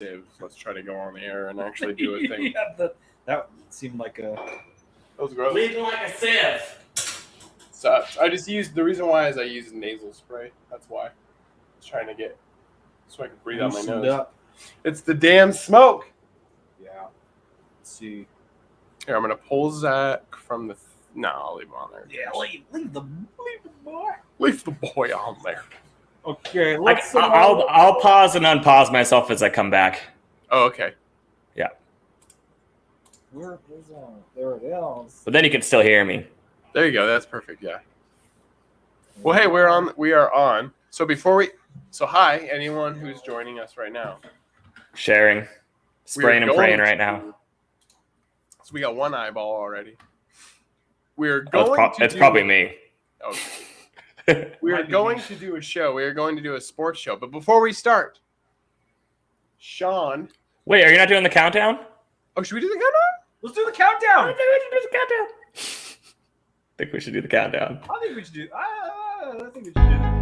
Let's try to go on the air and actually do a thing. That seemed like a... That was gross. Leaving like a sieve. Sucks. I just used the reason why is I use nasal spray. That's why. I was trying to get so I can breathe out my nose. Up. It's the damn smoke. Yeah. Let's see. Here, I'm gonna pull Zach from the. No, I'll leave him on there. Yeah, leave the boy. Leave the boy on there. Okay, I'll pause and unpause myself as I come back. Oh, okay. Yeah. Where is it? There it is. But then you can still hear me. There you go. That's perfect. Yeah. Well, hey, we are on. So hi, anyone who's joining us right now. Sharing, spraying and praying right now. So we got one eyeball already. We're going. It's probably me. Okay. We are going to do a show. We are going to do a sports show. But before we start, Sean. Wait, are you not doing the countdown? Oh, should we do the countdown? Let's do the countdown. I think we should do the countdown. I think we should do the countdown. I think we should do. I think we should do it.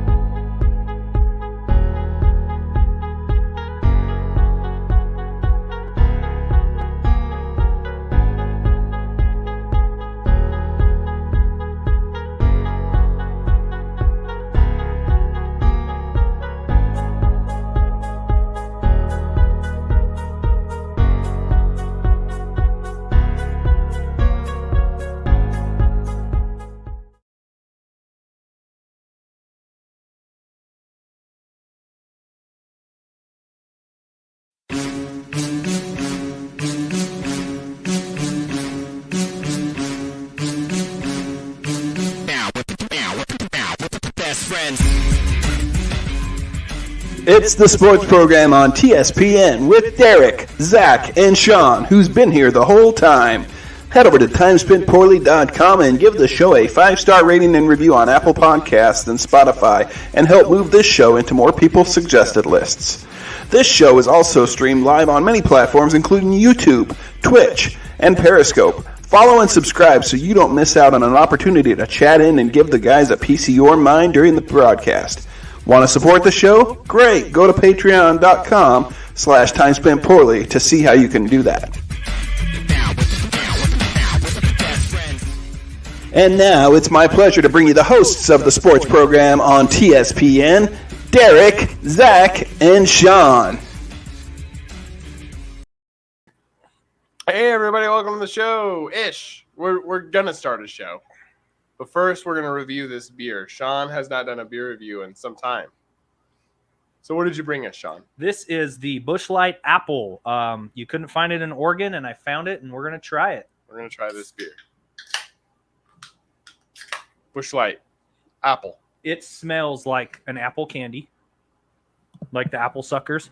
It's the sports program on TSPN with Derek, Zach, and Sean, who's been here the whole time. Head over to timespentpoorly.com and give the show a 5-star rating and review on Apple Podcasts and Spotify, and help move this show into more people's suggested lists. This show is also streamed live on many platforms, including YouTube, Twitch, and Periscope. Follow and subscribe so you don't miss out on an opportunity to chat in and give the guys a piece of your mind during the broadcast. Want to support the show? Great! Go to patreon.com/timespentpoorly to see how you can do that. And now it's my pleasure to bring you the hosts of the sports program on TSPN, Derek, Zach, and Sean. Hey everybody, welcome to the show. We're gonna start a show. But first, we're going to review this beer. Sean has not done a beer review in some time. So what did you bring us, Sean? This is the Busch Light Apple. You couldn't find it in Oregon, and I found it, and we're going to try it. We're going to try this beer. Busch Light Apple. It smells like an apple candy, like the apple suckers.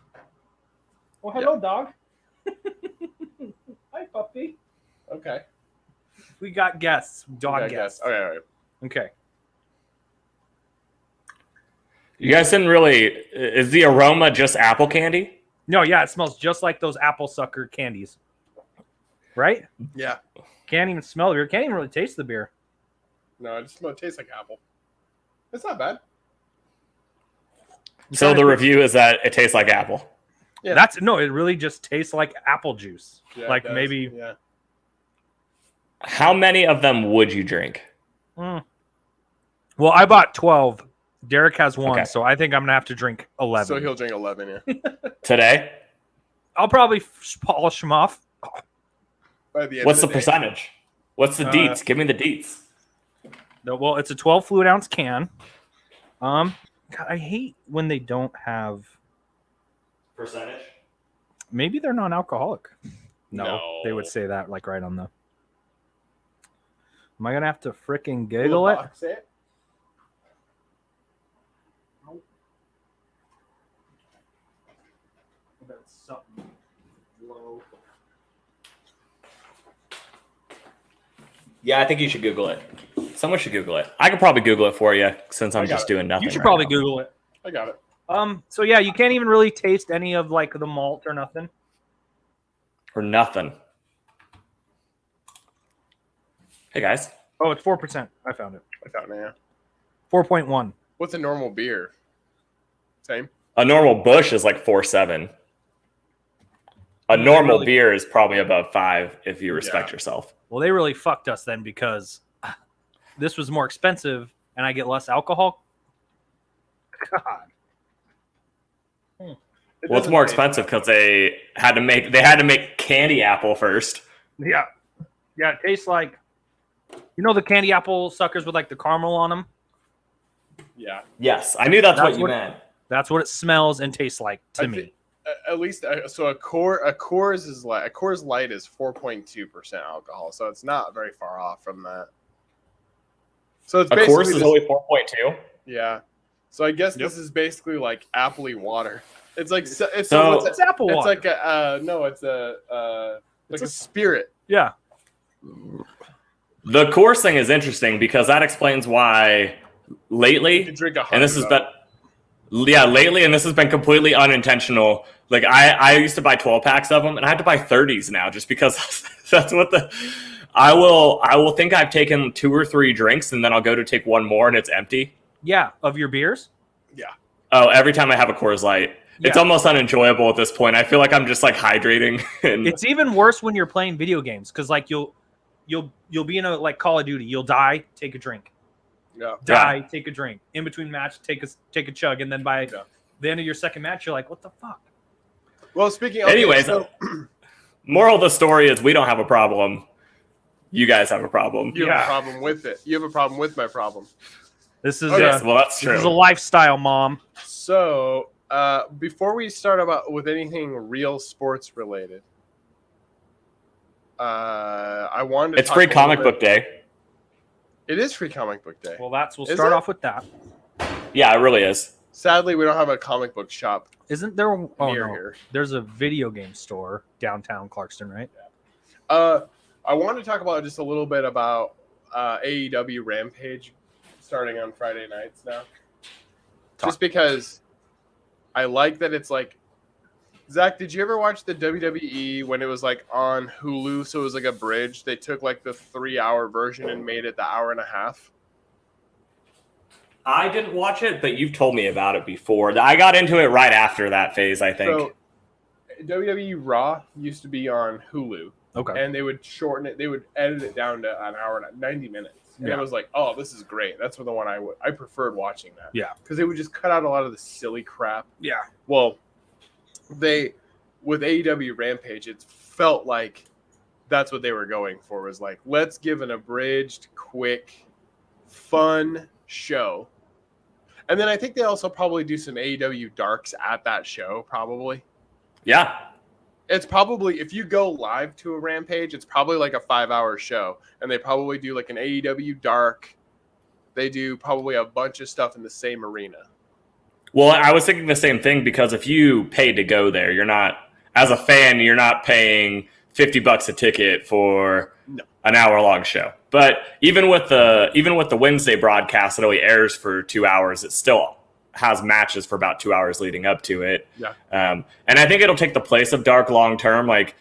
Oh, hello, dog. Hi, puppy. Okay. We got guests. Dog guests. Okay, all right. Okay. You guys didn't really... Is the aroma just apple candy? No, yeah, it smells just like those apple sucker candies. Right? Yeah. Can't even smell the beer. Can't even really taste the beer. No, it tastes like apple. It's not bad. So the review is that it tastes like apple. Yeah. It really just tastes like apple juice. Yeah, like maybe... Yeah. How many of them would you drink? Well, I bought 12. Derek has one, okay. So I think I'm going to have to drink 11. So he'll drink 11, yeah. Today? I'll probably polish them off. By the end What's of the day. percentage? What's the deets? Give me the deets. No, well, it's a 12 fluid ounce can. God, I hate when they don't have... Percentage? Maybe they're non-alcoholic. No. They would say that like right on the... Am I going to have to freaking giggle it? Say it. That's something low. Yeah, I think you should Google it. Someone should Google it. I could probably Google it for you since I'm just doing nothing. You should right probably now. Google it. I got it. So yeah, you can't even really taste any of like the malt or nothing. Or nothing. Hey guys. Oh, it's 4%. I found it. I found it, yeah. 4.1. What's a normal beer? Same? A normal Busch is like 4.7. A Well, normal really- beer is probably above 5 if you respect Yeah. yourself. Well, they really fucked us then because this was more expensive and I get less alcohol. God. Well, it's more expensive because they had to make candy apple first. Yeah. Yeah, it tastes like, the candy apple suckers with like the caramel on them? Yeah. Yes, I knew that's what That's you what- meant. That's what it smells and tastes like to me. At least, so a Coors Light is 4.2% alcohol, so it's not very far off from that. So it's A basically course is only 4.2. yeah. So I guess Yep. this is basically like appley water. It's like So- it's Apple it's water. like a no, it's a like a spirit. Yeah. The course thing is interesting because that explains why You lately, can drink and this has 100 been, lately, and this has been completely unintentional. Like I used to buy 12 packs of them, and I have to buy 30s now just because that's what I will think I've taken 2 or 3 drinks, and then I'll go to take one more, and it's empty. Yeah. Of your beers? Oh, every time I have a Coors Light, it's Yeah. almost unenjoyable at this point. I feel like I'm just like hydrating. And It's even worse when you're playing video games because like you'll be in a like Call of Duty. You'll die, take a drink. Yeah. Die, take a drink. In between match, take a chug, and then by Yeah. the end of your second match, you're like, what the fuck? Well, speaking. Anyways, so moral of the story is we don't have a problem. You guys have a problem. you have Yeah. a problem with it. You have a problem with my problem. This is Okay. Well, that's this is a true. lifestyle, mom. So before we start about with anything real sports related, I wanted to It's talk free a little comic bit- book day. It is free comic book day. Well, we'll Is start it? off with that. Yeah, it really is. Sadly, we don't have a comic book shop Isn't there? Oh near no, here. there's a video game store downtown Clarkston, right? I want to talk about just a little bit about AEW Rampage starting on Friday nights now. Just because I like that it's like, Zach, did you ever watch the WWE when it was like on Hulu? So it was like a bridge. They took like the 3-hour version and made it the hour and a half. I didn't watch it, but you've told me about it before. I got into it right after that phase, I think. So WWE Raw used to be on Hulu. Okay. And they would shorten it. They would edit it down to an hour and 90 minutes. And Yeah. it was like, oh, this is great. That's the one I preferred watching that. Yeah. Because they would just cut out a lot of the silly crap. Yeah. Well, with AEW Rampage, it felt like that's what they were going for. Was like, let's give an abridged, quick, fun show. And then I think they also probably do some AEW darks at that show, probably. Yeah. It's probably, if you go live to a Rampage, it's probably like a 5-hour show. And they probably do like an AEW dark. They do probably a bunch of stuff in the same arena. Well, I was thinking the same thing because if you paid to go there, you're not, as a fan, you're not paying $50 a ticket for an hour-long show. But even with the Wednesday broadcast that only airs for 2 hours, it still has matches for about 2 hours leading up to it. Yeah. And I think it'll take the place of dark long term. Like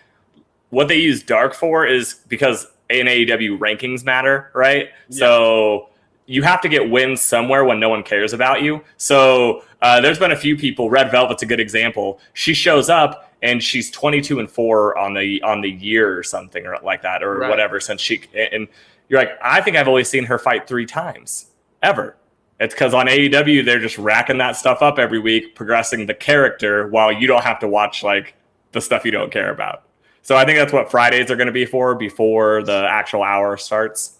what they use dark for is because in AEW rankings matter, right? Yeah. So you have to get wins somewhere when no one cares about you. So there's been a few people. Red Velvet's a good example. She shows up and she's 22-4 on the year or something or like that or Right. whatever. And you're like, I think I've only seen her fight 3 times ever. It's because on AEW they're just racking that stuff up every week, progressing the character while you don't have to watch like the stuff you don't care about. So I think that's what Fridays are going to be for before the actual hour starts.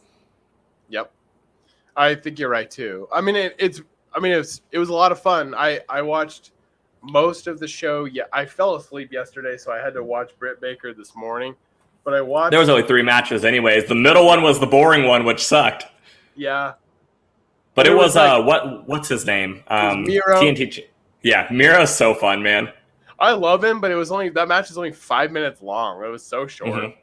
Yep. I think you're right too. I mean, it was a lot of fun. I watched most of the show. Yeah, I fell asleep yesterday, so I had to watch Britt Baker this morning. But I watched. There was only 3 matches anyways. The middle one was the boring one, which sucked. Yeah. But There it was, was, what's his name? Miro. TNT. Yeah, Miro's so fun, man. I love him, but that match is only 5 minutes long. It was so short. Mhm.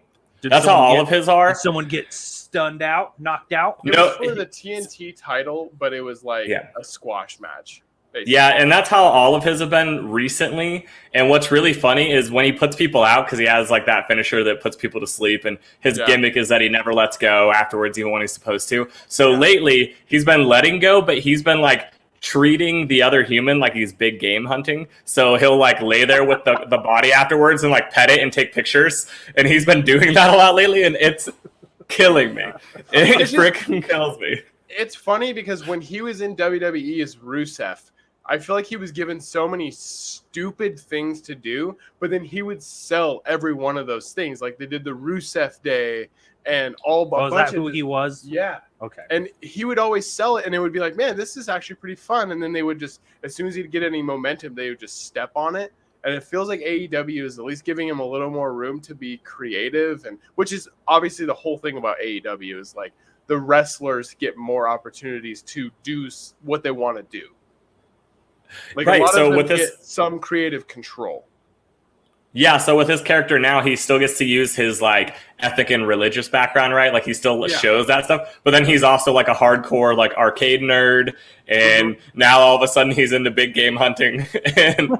Did That's how someone all get- of his are. Did someone get stunned out, knocked out? It No, was for the TNT title, but it was like Yeah. a squash match. Basically. Yeah, and that's how all of his have been recently. And what's really funny is when he puts people out, because he has like that finisher that puts people to sleep, and his Yeah. gimmick is that he never lets go afterwards, even when he's supposed to. So lately, he's been letting go, but he's been like treating the other human like he's big game hunting. So he'll like lay there with the body afterwards and like pet it and take pictures. And he's been doing that a lot lately, and it's killing me. It freaking kills me. It's funny because when he was in WWE as Rusev, I feel like he was given so many stupid things to do, but then he would sell every one of those things. Like they did the Rusev Day and all. Was that who he was? Yeah. Okay. And he would always sell it, and it would be like, man, this is actually pretty fun. And then they would just, as soon as he'd get any momentum, they would just step on it. And it feels like AEW is at least giving him a little more room to be creative, and which is obviously the whole thing about AEW is like the wrestlers get more opportunities to do what they want to do. Like right. A lot so of them with get this, some creative control. yeah. So with his character now, he still gets to use his like ethic and religious background, right? Like he still shows that stuff, but then he's also like a hardcore like arcade nerd, and now all of a sudden he's into big game hunting, and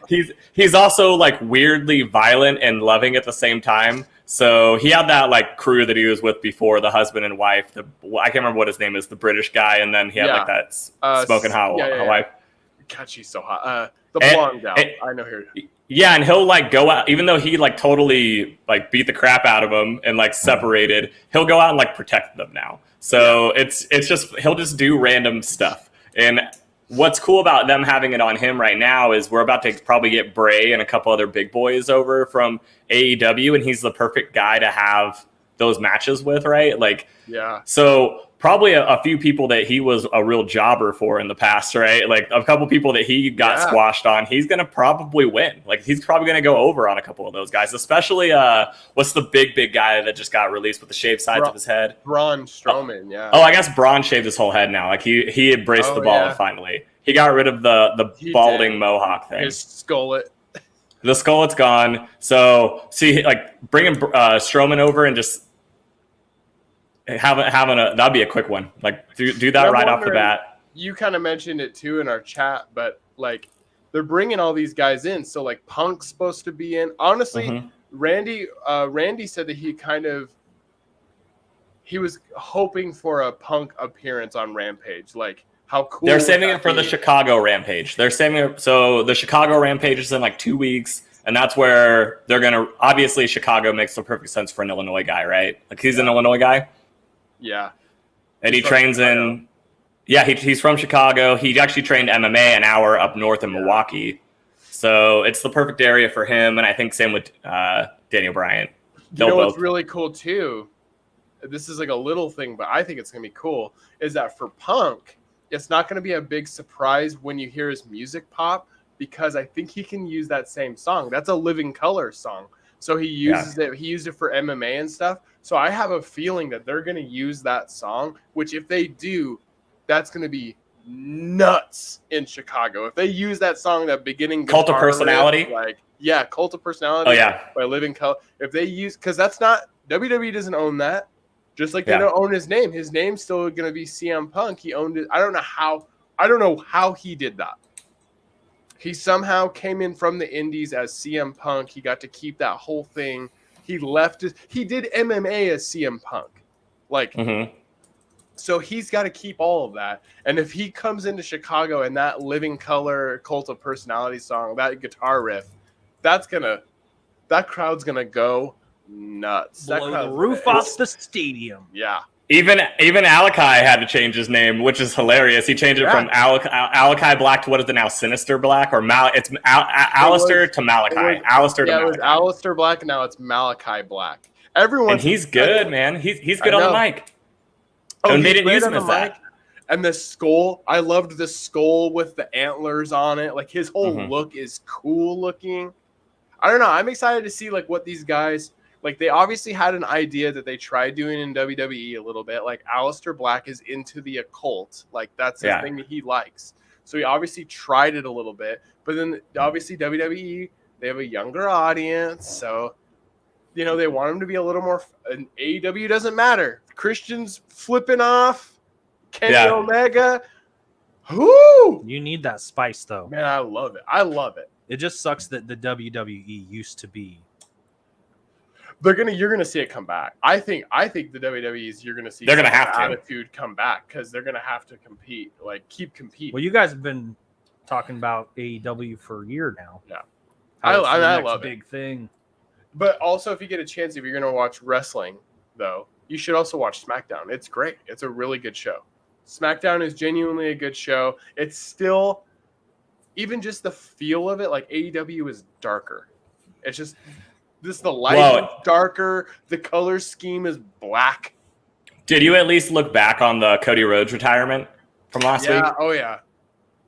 he's also like weirdly violent and loving at the same time. So he had that like crew that he was with before, the husband and wife. I can't remember what his name is, the British guy, and then he had like that smoking hot wife. God, she's so hot. The blonde gal. I know her. Yeah, and he'll like go out, even though he like totally like beat the crap out of him and like separated. He'll go out and like protect them now. So it's just he'll just do random stuff. And what's cool about them having it on him right now is we're about to probably get Bray and a couple other big boys over from AEW, and he's the perfect guy to have those matches with, right? Like, yeah. So probably a few people that he was a real jobber for in the past, right? Like a couple people that he got squashed on, he's going to probably win. Like he's probably going to go over on a couple of those guys, especially what's the big guy that just got released with the shaved sides of his head? Braun Strowman, yeah. Oh, I guess Braun shaved his whole head now. Like he embraced the bald finally. He got rid of the balding mohawk thing. His skullet. The skullet's gone. So see, like bringing Strowman over and just having that'd be a quick one. Like do that right off the bat. You kind of mentioned it too in our chat, but like they're bringing all these guys in. So like Punk's supposed to be in. Honestly, Randy said that he was hoping for a Punk appearance on Rampage. Like how cool. They're saving it for the Chicago Rampage. They're saving it. So the Chicago Rampage is in like 2 weeks. And that's where they're going to, obviously Chicago makes the perfect sense for an Illinois guy, right? Like he's an Illinois guy. Yeah. And he trains he's from Chicago. He actually trained MMA an hour up north in Milwaukee. So it's the perfect area for him. And I think same with Daniel Bryan. You know what's really cool too? This is like a little thing, but I think it's going to be cool, is that for Punk, it's not going to be a big surprise when you hear his music pop, because I think he can use that same song. That's a Living Color song. So he uses it. He used it for MMA and stuff. So I have a feeling that they're going to use that song, which if they do, that's going to be nuts in Chicago. If they use that song, that beginning Cult of Personality, riff, Cult of Personality. Oh yeah, by Living Color. If they use, because that's not WWE doesn't own that. Just like they don't own his name. His name's still going to be CM Punk. He owned it. I don't know how he did that. He somehow came in from the indies as CM Punk. He got to keep that whole thing. He did MMA as CM Punk. So he's got to keep all of that. And if he comes into Chicago and that Living Color Cult of Personality song, that guitar riff, that crowd's going to go nuts. Blow the roof off the stadium. Yeah. Even Alakai had to change his name, which is hilarious. He changed it from Alakai Black to what is it now, Sinister Black, or it's Alistair to Malachi. Alistair to Malachi. It was Alistair Black, and now it's Malachi Black. And he's good, man. He's good on the mic. Oh, and they didn't use him as that. And the skull, I loved the skull with the antlers on it. Like his whole look is cool looking. I don't know. I'm excited to see like what these guys. Like, they obviously had an idea that they tried doing in WWE a little bit. Like, Aleister Black is into the occult. Like, that's the thing that he likes. So he obviously tried it a little bit. But then, obviously, WWE, they have a younger audience. So, they want him to be a little more... And AEW doesn't matter. Christian's flipping off. Kenny Omega. Whoo! You need that spice, though. Man, I love it. I love it. It just sucks that the WWE used to be You're gonna see it come back. I think the WWE's you're gonna see They're gonna have to. attitude come back because they're gonna have to compete, like keep competing. Well, you guys have been talking about AEW for a year now. Yeah. How it's the I next love it. big thing. But also, if you get a chance, if you're gonna watch wrestling, though, you should also watch SmackDown. It's great. It's a really good show. SmackDown is genuinely a good show. It's still, even just the feel of it, like AEW is darker. It's just the light is darker. The color scheme is black. Did you at least look back on the Cody Rhodes retirement from last week? Oh yeah.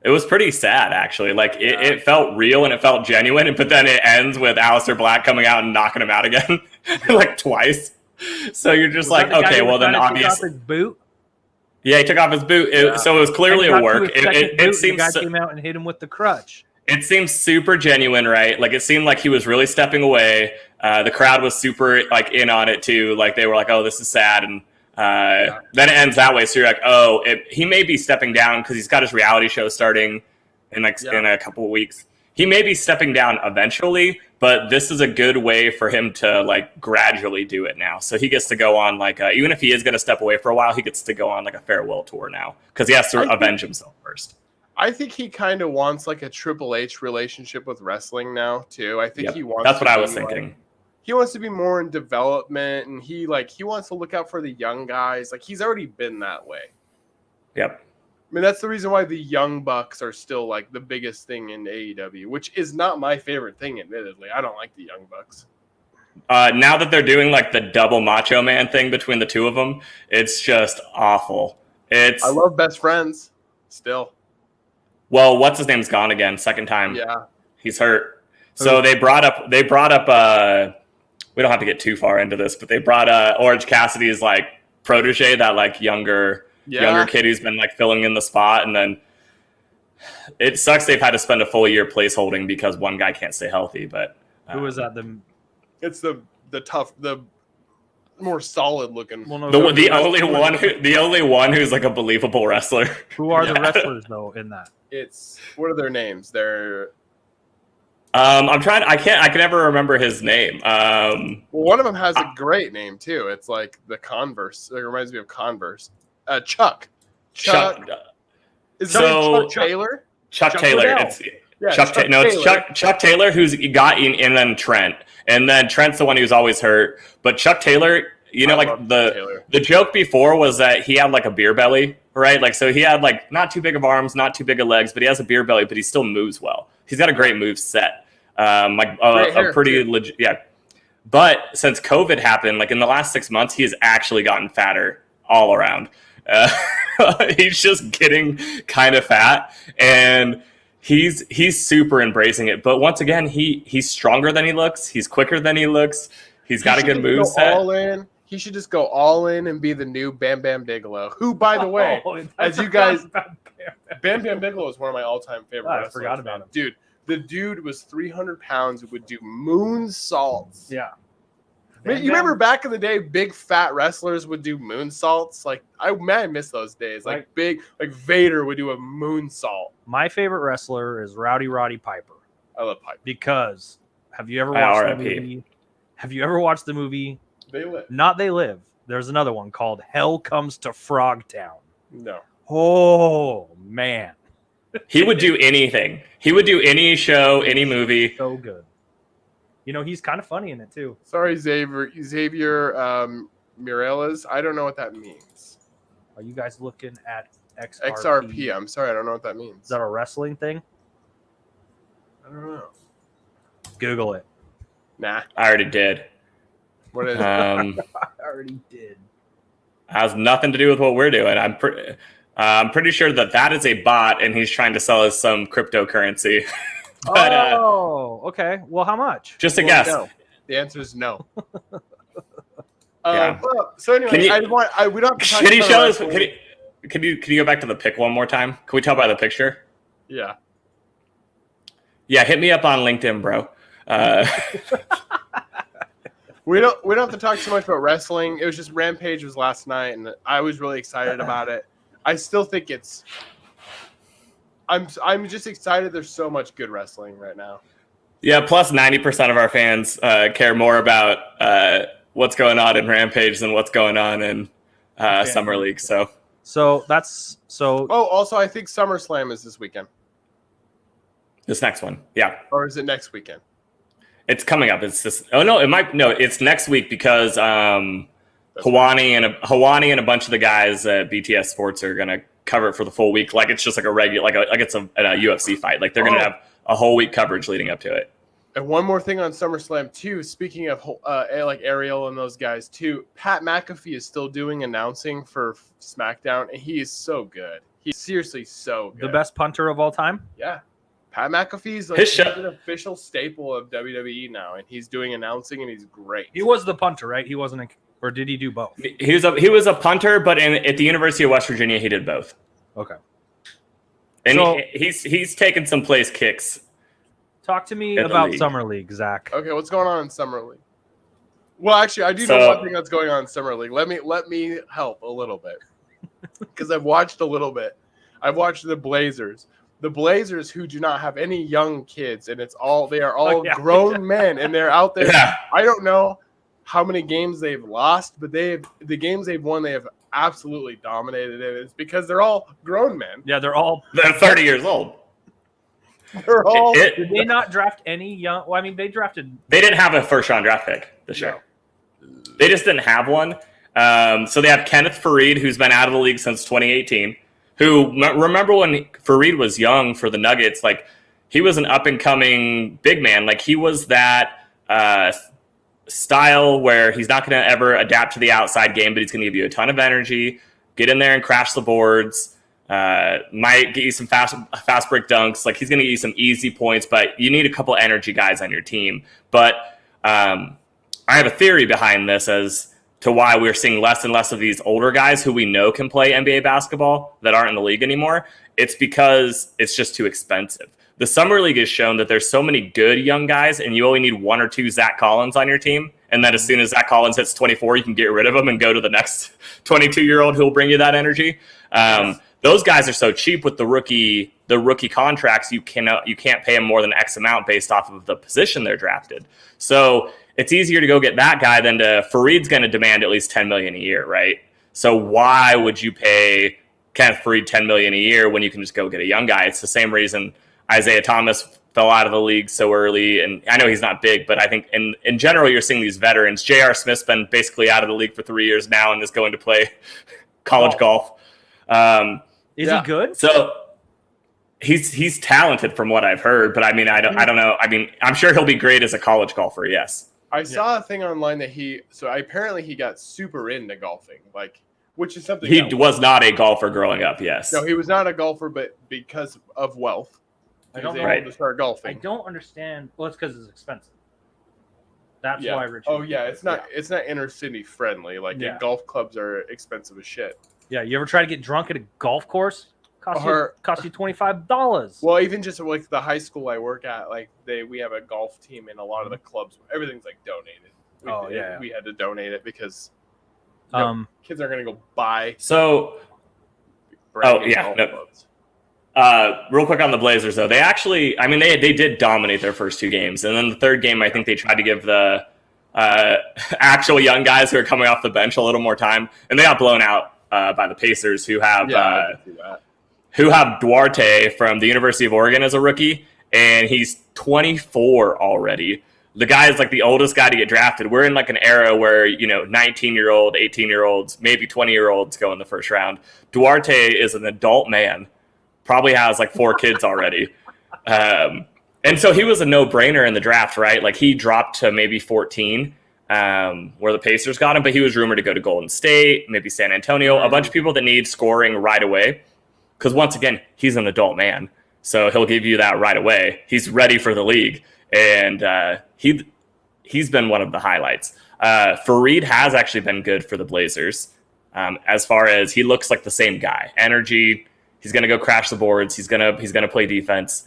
It was pretty sad, actually. Like it felt real and it felt genuine, but then it ends with Aleister Black coming out and knocking him out again, like twice. So you're just like, okay, well then obviously. His boot? Yeah, he took off his boot. So it was clearly a work. It seems the guy came out and hit him with the crutch. It seems super genuine, right? Like it seemed like he was really stepping away. The crowd was super like in on it too. Like they were like, "Oh, this is sad," and then it ends that way. So you're like, "Oh, he may be stepping down because he's got his reality show starting in in a couple of weeks. He may be stepping down eventually, but this is a good way for him to like gradually do it now. So he gets to go on like even if he is going to step away for a while, he gets to go on like a farewell tour now because he has to avenge himself first. I think he kind of wants like a Triple H relationship with wrestling now too. I think he wants. That's what I was thinking. He wants to be more in development, and he wants to look out for the young guys. Like he's already been that way. Yep. I mean, that's the reason why the Young Bucks are still like the biggest thing in AEW, which is not my favorite thing, admittedly. I don't like the Young Bucks. Now that they're doing like the double Macho Man thing between the two of them, it's just awful. I love Best Friends still. Well, what's his name's gone again, second time. Yeah. He's hurt. So they brought up we don't have to get too far into this, but they brought Orange Cassidy's like protege, that like younger kid who's been like filling in the spot, and then it sucks they've had to spend a full year place holding because one guy can't stay healthy. But who was that? It's the tough, the more solid looking. Well, no, the only one who's like a believable wrestler. Who are the wrestlers though in that? What are their names? They're I can never remember his name. Well, one of them has a great name too. It's like the Converse. It reminds me of Converse. Chuck. Is Chuck Taylor? Chuck Taylor. It's Chuck Taylor who's got in, and then Trent. And then Trent's the one who's always hurt. But Chuck Taylor, the joke before was that he had like a beer belly, right? Like, so he had like not too big of arms, not too big of legs, but he has a beer belly, but he still moves well. He's got a great move set. A pretty legit, yeah. But since COVID happened, like in the last 6 months, he has actually gotten fatter all around. He's just getting kind of fat, and he's super embracing it. But once again, he's stronger than he looks. He's quicker than he looks. He's got a good move set. He should just go all in and be the new Bam Bam Bigelow. Who, by the way, as you guys, Bam Bam Bigelow is one of my all-time favorite wrestlers. I forgot about him, dude. The dude was 300 pounds and would do moonsaults. Yeah. You remember back in the day, big fat wrestlers would do moonsaults? Like, I miss those days. Like Vader would do a moonsault. My favorite wrestler is Rowdy Roddy Piper. I love Piper. Because have you ever watched the movie? Have you ever watched the movie? They Live. Not They Live. There's another one called Hell Comes to Frogtown. No. Oh, man. He would do anything. He would do any show, any movie. So good. You know, he's kind of funny in it, too. Sorry, Xavier Mireles. I don't know what that means. Are you guys looking at XRP? XRP. I'm sorry. I don't know what that means. Is that a wrestling thing? I don't know. Google it. Nah. I already did. What is it? I already did. Has nothing to do with what we're doing. I'm pretty sure that is a bot, and he's trying to sell us some cryptocurrency. But, okay. Well, how much? Just a guess. No. The answer is no. Yeah. So anyway, we don't have to talk can you show us? Can you go back to the pic one more time? Can we tell by the picture? Yeah. Yeah, hit me up on LinkedIn, bro. We don't have to talk too much about wrestling. It was just Rampage was last night, and I was really excited about it. I still think I'm just excited. There's so much good wrestling right now. Yeah, plus 90% of our fans care more about what's going on in Rampage than what's going on in Summer League. So that's so. Oh, also, I think SummerSlam is this weekend. This next one, yeah. Or is it next weekend? It's coming up. It's this. Oh no, it might. No, it's next week because Hawani and a bunch of the guys at BTS Sports are gonna cover it for the full week. Like it's just like a regular, like it's a UFC fight. Like they're gonna have a whole week coverage leading up to it. And one more thing on SummerSlam too. Speaking of like Ariel and those guys too, Pat McAfee is still doing announcing for SmackDown, and he is so good. He's seriously so good. The best punter of all time. Yeah. Pat McAfee's like he's an official staple of WWE now, and he's doing announcing, and he's great. He was the punter, right? He wasn't, or did he do both? He was a punter, but at the University of West Virginia, he did both. Okay. And so, he's taken some place kicks. Talk to me about Summer League, Zach. Okay, what's going on in Summer League? Well, actually, I do know one thing that's going on in Summer League. Let me help a little bit because I've watched a little bit. I've watched the Blazers. The Blazers, who do not have any young kids, and they are all grown men, and they're out there. Yeah. I don't know how many games they've lost, but the games they've won, they have absolutely dominated it. It's because they're all grown men. Yeah, they're 30 years old. They're all. Did they not draft any young? Well, I mean, they didn't have a first-round draft pick this year. They just didn't have one. So they have Kenneth Faried, who's been out of the league since 2018. Who remember when Faried was young for the Nuggets? Like he was an up and coming big man. Like he was that style where he's not going to ever adapt to the outside game, but he's going to give you a ton of energy. Get in there and crash the boards. Might get you some fast break dunks. Like he's going to get you some easy points, but you need a couple energy guys on your team. But I have a theory behind this as to why we're seeing less and less of these older guys who we know can play NBA basketball that aren't in the league anymore. It's because it's just too expensive. The Summer League has shown that there's so many good young guys, and you only need one or two Zach Collins on your team. And then as soon as Zach Collins hits 24, you can get rid of him and go to the next 22-year-old who will bring you that energy. Those guys are so cheap with the rookie contracts. You can't pay them more than X amount based off of the position they're drafted. So it's easier to go get that guy than Faried's going to demand at least $10 million a year, right? So why would you pay Kenneth Faried $10 million a year when you can just go get a young guy? It's the same reason Isaiah Thomas fell out of the league so early. And I know he's not big, but I think in general, you're seeing these veterans. J.R. Smith's been basically out of the league for 3 years now and is going to play college golf. Is he good? So he's talented from what I've heard, but I mean, I don't know. I mean, I'm sure he'll be great as a college golfer. Yes. I saw a thing online that apparently he got super into golfing, which is something he was not a golfer growing up. Yes. No, he was not a golfer, but because of wealth, he was able to start golfing. I don't understand. Well, it's because it's expensive. That's why Rich. Oh yeah, it's not inner city friendly. Golf clubs are expensive as shit. Yeah, you ever try to get drunk at a golf course? Cost you $25. Well, even just like the high school I work at, we have a golf team, and a lot of the clubs, everything's donated. We had to donate it because kids are gonna go buy. So, clubs. Real quick on the Blazers though, they actually, they did dominate their first two games, and then the third game, I think they tried to give the actual young guys who are coming off the bench a little more time, and they got blown out by the Pacers, who have Duarte from the University of Oregon as a rookie, and he's 24 already. The guy is the oldest guy to get drafted. We're in an era where 19-year-old, 18-year-olds, maybe 20-year-olds go in the first round. Duarte is an adult man, probably has 4 kids already. And so he was a no-brainer in the draft, right? He dropped to maybe 14, where the Pacers got him, but he was rumored to go to Golden State, maybe San Antonio, a bunch of people that need scoring right away. Because once again, he's an adult man, so he'll give you that right away. He's ready for the league, and he's been one of the highlights. Faried has actually been good for the Blazers, as far as he looks like the same guy. Energy. He's going to go crash the boards. He's gonna play defense.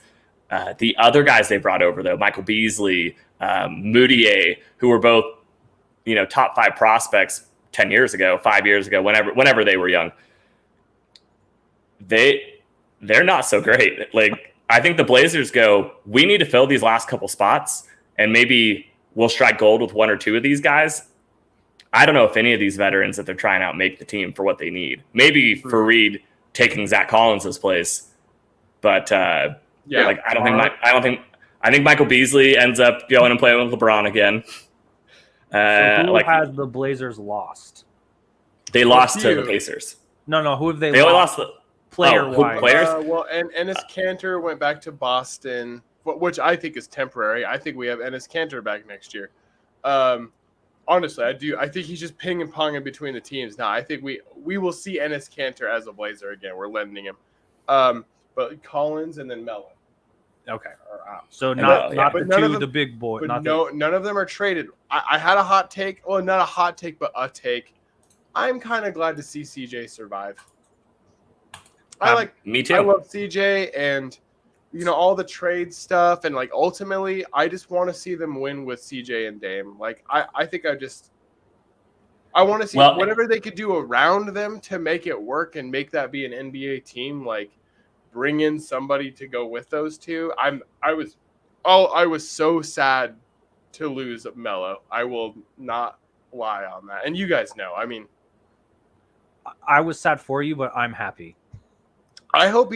The other guys they brought over though, Michael Beasley, Moutier, who were both top 5 prospects 10 years ago, 5 years ago, whenever they were young. They're not so great. I think the Blazers go, we need to fill these last couple spots, and maybe we'll strike gold with one or two of these guys. I don't know if any of these veterans that they're trying out make the team for what they need. Maybe Fareed taking Zach Collins' place, but I think Michael Beasley ends up going and playing with LeBron again. So who has the Blazers lost? They lost to the Pacers. No. Who have they only lost? The player-wise. Players? And Enes Kanter went back to Boston, which I think is temporary. I think we have Enes Kanter back next year. Honestly, I do. I think he's just ping and ponging between the teams now. I think we will see Enes Kanter as a Blazer again. We're lending him. But Collins and then Melo. Okay. So not the big boy. But none of them are traded. I had a hot take. Well, not a hot take, but a take. I'm kind of glad to see CJ survive. Me too. I love CJ and all the trade stuff, and like ultimately I just want to see them win with CJ and Dame. Like I think I want to see whatever they could do around them to make it work and make that be an NBA team. Like bring in somebody to go with those two. I was so sad to lose Melo. I will not lie on that. And you guys know. I mean, I was sad for you, but I'm happy. I hope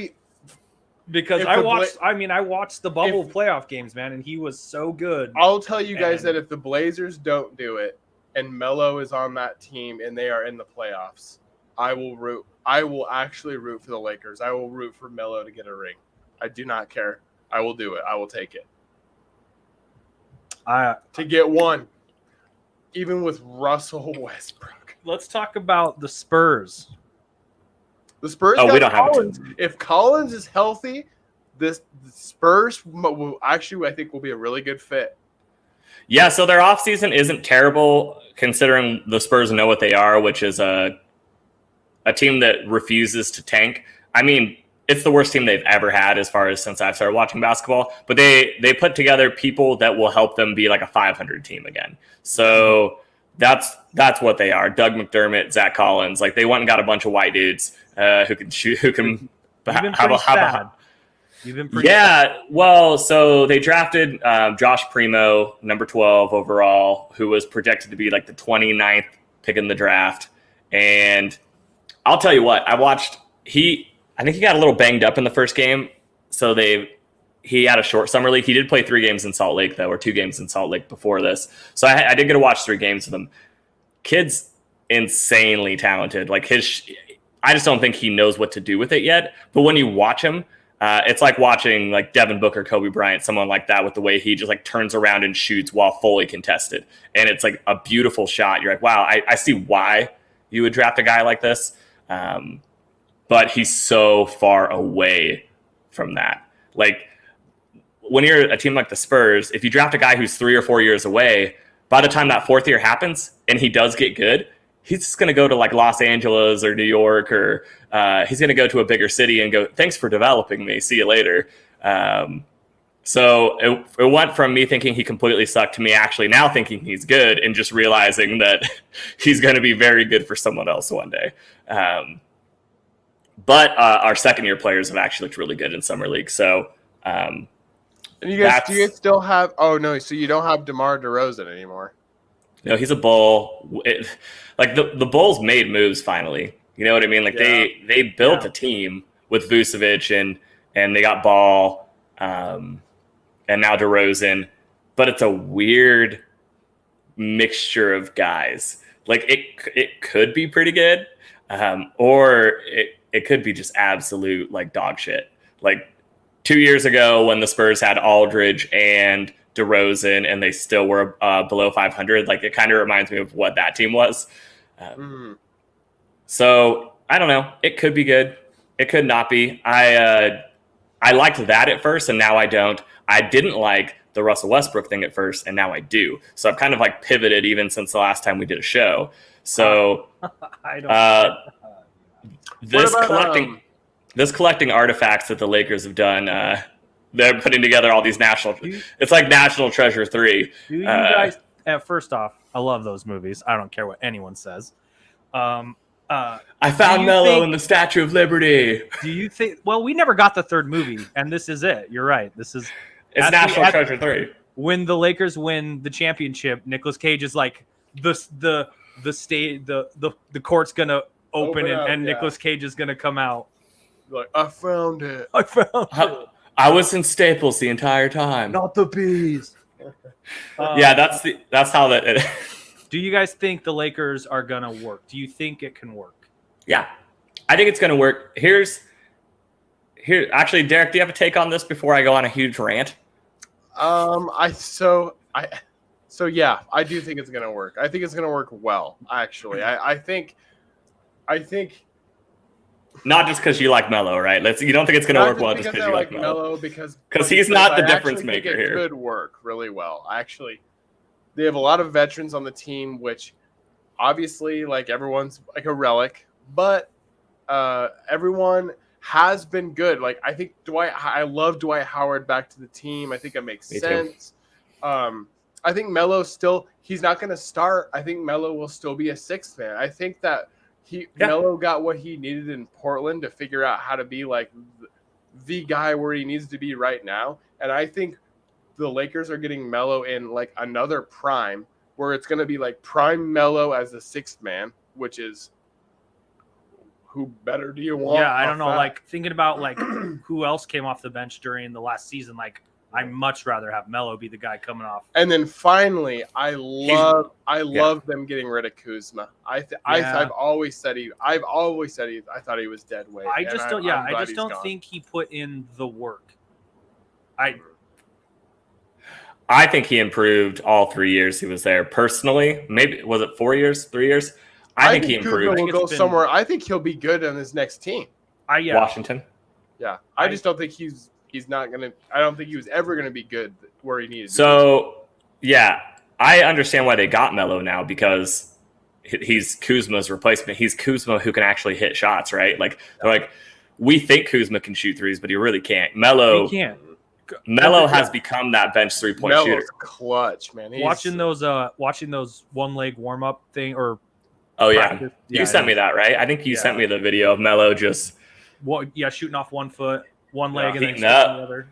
because I watched the bubble playoff games, man, and he was so good. I'll tell you guys that if the Blazers don't do it and Melo is on that team and they are in the playoffs, I will actually root for the Lakers. I will root for Melo to get a ring. I do not care. I will do it. I will take it. To get one, even with Russell Westbrook. Let's talk about the Spurs. The Spurs. We don't Collins. have If Collins is healthy, the Spurs will actually, I think, will be a really good fit. Yeah, so their offseason isn't terrible considering the Spurs know what they are, which is a team that refuses to tank. I mean, it's the worst team they've ever had as far as since I've started watching basketball. But they put together people that will help them be like a 500 team again. So that's what they are. Doug McDermott, Zach Collins. Like they went and got a bunch of white dudes who can shoot, who can have You've been pretty sad. Well, so they drafted Josh Primo, number 12 overall, who was projected to be like the 29th pick in the draft. And I'll tell you what, I think he got a little banged up in the first game. So he had a short summer league. He did play 3 games in Salt Lake, though, or 2 games in Salt Lake before this. So I did get to watch 3 games of him. Kid's insanely talented. Like I just don't think he knows what to do with it yet. But when you watch him, it's like watching like Devin Booker, Kobe Bryant, someone like that, with the way he just like turns around and shoots while fully contested. And it's like a beautiful shot. You're like, wow, I see why you would draft a guy like this. But he's so far away from that. Like when you're a team like the Spurs, if you draft a guy who's 3 or 4 years away, by the time that 4th year happens and he does get good, he's just going to go to like Los Angeles or New York, or he's going to go to a bigger city and go, thanks for developing me. See you later. So it went from me thinking he completely sucked to me actually now thinking he's good and just realizing that he's going to be very good for someone else one day. But our second-year players have actually looked really good in summer league. So, and do you guys still have? Oh no, so you don't have DeMar DeRozan anymore. No, he's a Bull. The Bulls made moves finally. You know what I mean? Like they built a team with Vucevic and they got Ball, and now DeRozan. But it's a weird mixture of guys. Like it could be pretty good, or it could be just absolute like dog shit. Like 2 years ago when the Spurs had Aldridge and DeRozan and they still were below 500, like it kind of reminds me of what that team was. So I don't know. It could be good. It could not be. I liked that at first and now I don't. I didn't like the Russell Westbrook thing at first and now I do. So I've kind of like pivoted even since the last time we did a show. So this collecting artifacts that the Lakers have done, they're putting together all these it's like National Treasure 3. Do you guys, first off, I love those movies. I don't care what anyone says. I found Melo in the Statue of Liberty. Do you think? Well, we never got the third movie, and this is it. You're right. It's National Treasure 3. When the Lakers win the championship, Nicolas Cage is like the court's gonna open and Nicolas Cage is gonna come out. Like, I found it. I was in Staples the entire time. Not the bees. Yeah, that's how that. Do you guys think the Lakers are gonna work? Do you think it can work? Yeah, I think it's gonna work. Here. Actually, Derek, do you have a take on this before I go on a huge rant? Yeah, I do think it's gonna work. I think it's gonna work well. Actually, I think. Not just because you like Melo, right? You don't think it's gonna work well just because you like Melo, because he's not the difference maker here. It could work really well. Actually, they have a lot of veterans on the team, which obviously, like, everyone's like a relic, but everyone has been good. Like, I think I love Dwight Howard back to the team. I think it makes sense. I think Melo he's not going to start. I think Melo will still be a sixth man. I think that Melo got what he needed in Portland to figure out how to be like the guy where he needs to be right now. And I think the Lakers are getting Melo in like another prime where it's going to be like prime Melo as the sixth man, which is who better do you want? Yeah, I don't know. That? Like, thinking about like who else came off the bench during the last season, like, I'd much rather have Melo be the guy coming off. And then finally, I love them getting rid of Kuzma. I've always said I thought he was dead weight. I just don't think he put in the work. I think he improved all 3 years he was there. Personally, maybe was it 4 years, 3 years? I think he improved. Kuzma will go somewhere. I think he'll be good on his next team. Washington. Yeah, I just don't think he's not going to – I don't think he was ever going to be good where he needed to be. So, yeah, I understand why they got Melo now because he's Kuzma's replacement. He's Kuzma who can actually hit shots, right? Like, they're like, we think Kuzma can shoot threes, but he really can't. Melo has become that bench three-point shooter. Clutch, man. Watching those one-leg warm-up thing or – Oh, yeah. You sent me that, right? I think you sent me the video of Melo just – shooting off 1 foot. One leg and then the other.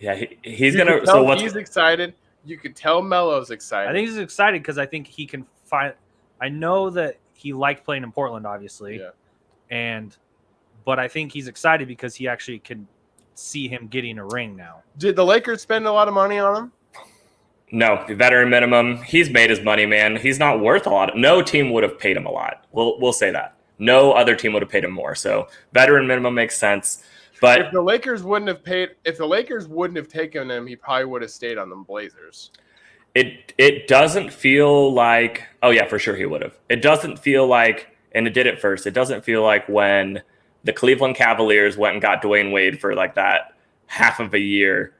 Yeah, he's gonna. So he's excited. You could tell Melo's excited. I think he's excited because I think he can find. I know that he liked playing in Portland, obviously, but I think he's excited because he actually can see him getting a ring now. Did the Lakers spend a lot of money on him? No, the veteran minimum. He's made his money, man. He's not worth a lot. No team would have paid him a lot. We'll say that. No other team would have paid him more. So veteran minimum makes sense. But if the Lakers wouldn't have taken him, he probably would have stayed on the Blazers. It doesn't feel like, oh yeah, for sure he would have. It doesn't feel like, and it did at first, it doesn't feel like when the Cleveland Cavaliers went and got Dwayne Wade for like that half of a year,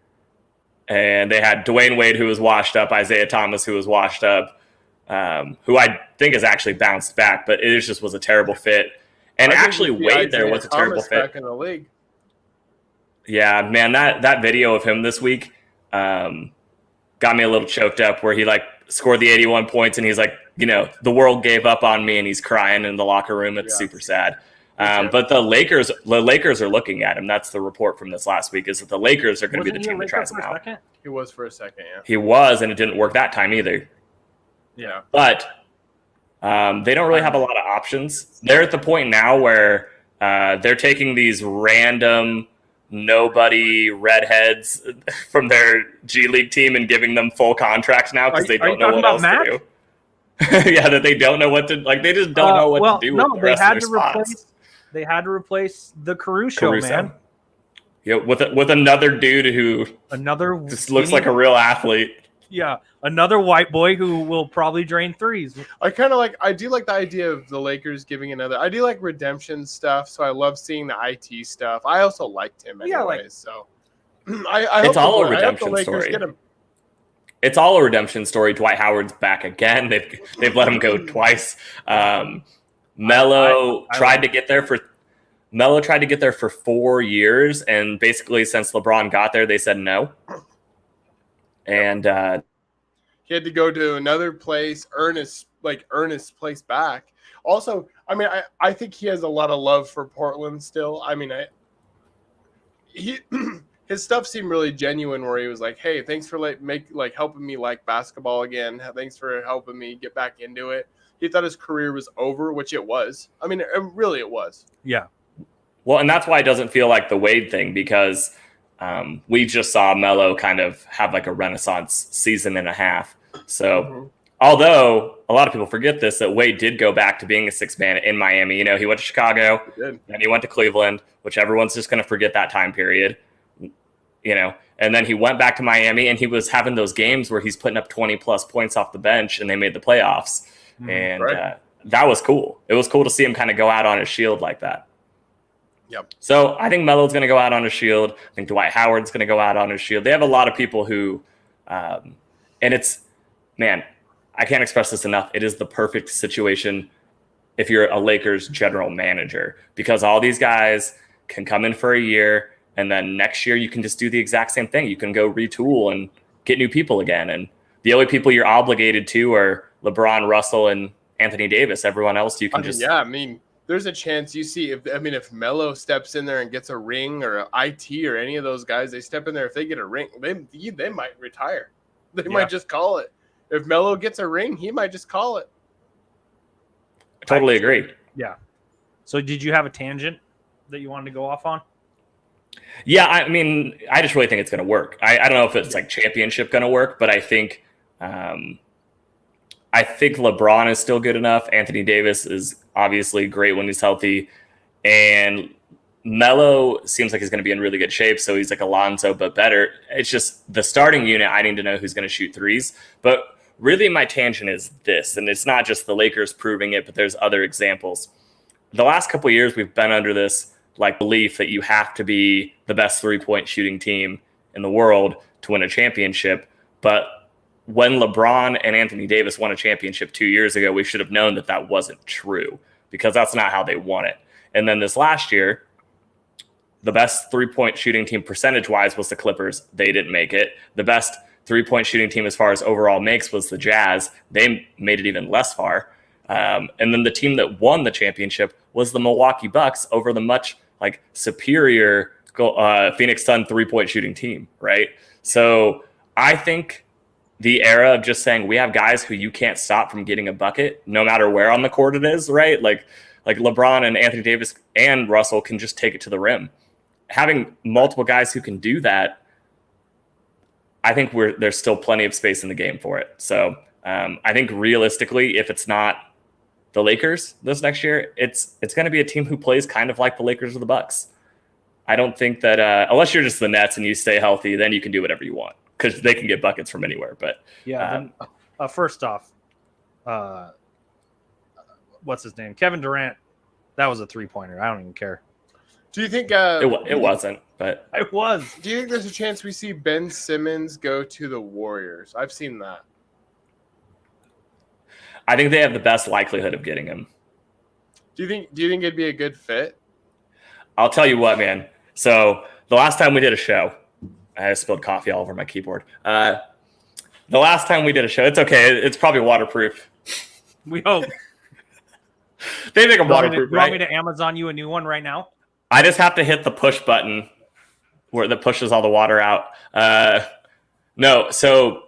and they had Dwayne Wade who was washed up, Isaiah Thomas who was washed up, who I think has actually bounced back, but it just was a terrible fit. And actually Wade there was a terrible fit. Back in the league. Yeah, man, that video of him this week got me a little choked up where he like scored the 81 points and he's like, the world gave up on me and he's crying in the locker room. It's super sad. But the Lakers are looking at him. That's the report from this last week is that the Lakers are going to be the team that tries him out. He was for a second, yeah. He was, and it didn't work that time either. Yeah. But they don't really have a lot of options. They're at the point now where they're taking these random nobody redheads from their G League team and giving them full contracts now because they don't know what else to do. Yeah, that they don't know what to like. They just don't know what to do with the rest of their spots. They had to replace the Caruso, man. Yeah, with another dude who just looks like a real athlete. Yeah, another white boy who will probably drain threes. I do like the idea of the Lakers giving another. I do like redemption stuff, so I love seeing the IT stuff. I also liked him anyways, so it's all a redemption story. It's all a redemption story. Dwight Howard's back again. They've let him go twice. Melo tried to get there for 4 years, and basically since LeBron got there, they said no. And He had to go to another place, earn his place back. Also, I mean, I think he has a lot of love for Portland still. I mean, his stuff seemed really genuine where he was like, hey, thanks for helping me like basketball again. Thanks for helping me get back into it. He thought his career was over, which it was. I mean, really it was. Yeah. Well, and that's why it doesn't feel like the Wade thing, because we just saw Melo kind of have like a renaissance season and a half. So although a lot of people forget this, that Wade did go back to being a sixth man in Miami. You know, he went to Chicago, and he went to Cleveland, which everyone's just going to forget that time period. You know, and then he went back to Miami, and he was having those games where he's putting up 20 plus points off the bench, and they made the playoffs. And that was cool. It was cool to see him kind of go out on his shield like that. Yep. So I think Melo's going to go out on his shield. I think Dwight Howard's going to go out on his shield. They have a lot of people who, and it's, man, I can't express this enough. It is the perfect situation if you're a Lakers general manager, because all these guys can come in for a year, and then next year you can just do the exact same thing. You can go retool and get new people again. And the only people you're obligated to are LeBron, Russell, and Anthony Davis. Everyone else you can Yeah, I mean, there's a chance you see if Melo steps in there and gets a ring, or IT or any of those guys, they step in there. If they get a ring, they might retire. They might just call it. If Melo gets a ring, he might just call it. Totally agree. Yeah. So did you have a tangent that you wanted to go off on? Yeah, I mean, I just really think it's going to work. I don't know if it's like championship going to work, but I think LeBron is still good enough. Anthony Davis is obviously great when he's healthy, and Melo seems like he's going to be in really good shape. So he's like Alonzo, but better. It's just the starting unit. I need to know who's going to shoot threes. But really, my tangent is this, and it's not just the Lakers proving it, but there's other examples. The last couple of years, we've been under this like belief that you have to be the best 3-point shooting team in the world to win a championship. But when LeBron and Anthony Davis won a championship 2 years ago, we should have known that that wasn't true, because that's not how they won it. And then this last year, the best 3-point shooting team percentage-wise was the Clippers. They didn't make it. The best 3-point shooting team as far as overall makes was the Jazz. They made it even less far. And then the team that won the championship was the Milwaukee Bucks over the much like superior Phoenix Sun 3-point shooting team, right? So I think the era of just saying we have guys who you can't stop from getting a bucket, no matter where on the court it is, right? Like LeBron and Anthony Davis and Russell can just take it to the rim. Having multiple guys who can do that, I think there's still plenty of space in the game for it. So I think realistically, if it's not the Lakers this next year, it's going to be a team who plays kind of like the Lakers or the Bucks. I don't think that unless you're just the Nets and you stay healthy, then you can do whatever you want, because they can get buckets from anywhere. But first off, what's his name? Kevin Durant. That was a 3-pointer. I don't even care. Do you think it wasn't? But it was. Do you think there's a chance we see Ben Simmons go to the Warriors? I've seen that. I think they have the best likelihood of getting him. Do you think it'd be a good fit? I'll tell you what, man. So the last time we did a show, I spilled coffee all over my keyboard. The last time we did a show, it's okay. It's probably waterproof. We hope. They make them waterproof, right? You want me to Amazon you a new one right now? I just have to hit the push button where that pushes all the water out. No, so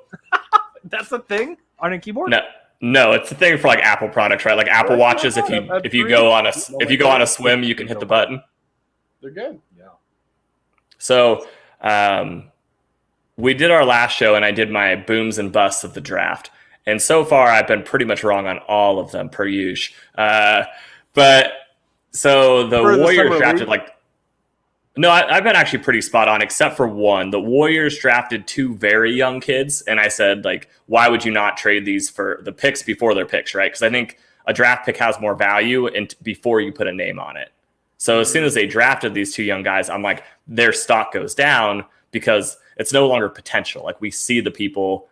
that's a thing on a keyboard? No, it's a thing for like Apple products, right? Like Apple Watches. If you go on a swim, you can hit the button. They're good. Yeah. So we did our last show, and I did my booms and busts of the draft. And so far, I've been pretty much wrong on all of them, per usual. But so the Warriors drafted No, I've been actually pretty spot on, except for one. The Warriors drafted 2 very young kids, and I said, why would you not trade these for the picks before their picks, right? Because I think a draft pick has more value before you put a name on it. So as soon as they drafted these 2 young guys, I'm like, their stock goes down because it's no longer potential. Like, we see the people.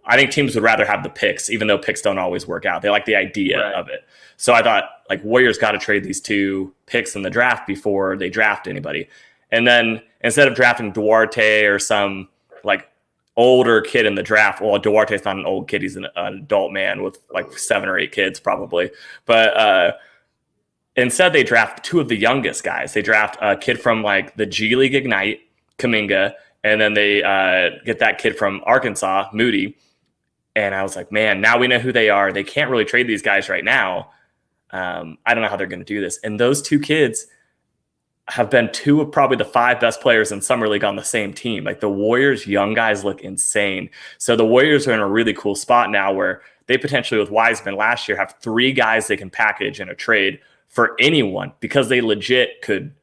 I think teams would rather have the picks, even though picks don't always work out. They like the idea of it. So I thought, Warriors got to trade these 2 picks in the draft before they draft anybody. And then instead of drafting Duarte or some older kid in the draft. Well, Duarte's not an old kid. He's an adult man with like 7 or 8 kids probably. But instead, they draft 2 of the youngest guys. They draft a kid from like the G League Ignite, Kuminga, and then they get that kid from Arkansas, Moody. And I was like, man, now we know who they are. They can't really trade these guys right now. I don't know how they're going to do this. And those 2 kids have been 2 of probably the 5 best players in Summer League on the same team. Like the Warriors' young guys look insane. So the Warriors are in a really cool spot now where they potentially, with Wiseman last year, have 3 guys they can package in a trade for anyone because they legit could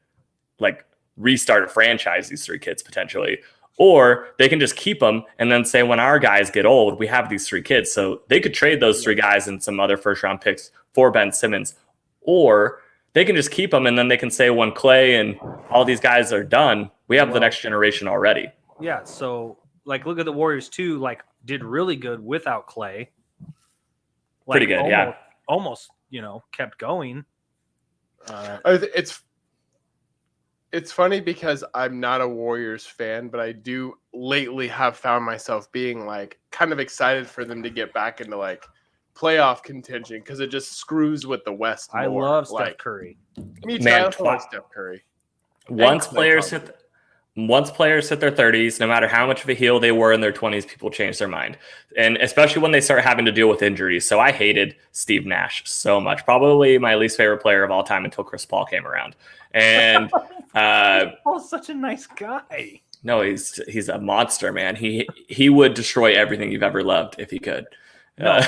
like restart a franchise, these 3 kids potentially. Or they can just keep them and then say, when our guys get old, we have these 3 kids. So they could trade those 3 guys and some other first-round picks for Ben Simmons. Or they can just keep them and then they can say, when Clay and all these guys are done, we have the next generation already. Yeah, so like look at the Warriors too, like did really good without Clay. Like, pretty good, almost, kept going. It's funny because I'm not a Warriors fan, but I do lately have found myself being like kind of excited for them to get back into like playoff contention because it just screws with the West more. I love Steph like, Curry. Me too. I also love Steph Curry. Once players hit their 30s, no matter how much of a heel they were in their 20s, people change their mind. And especially when they start having to deal with injuries. So I hated Steve Nash so much. Probably my least favorite player of all time until Chris Paul came around. And Paul's such a nice guy. No, he's a monster, man. He would destroy everything you've ever loved if he could. No,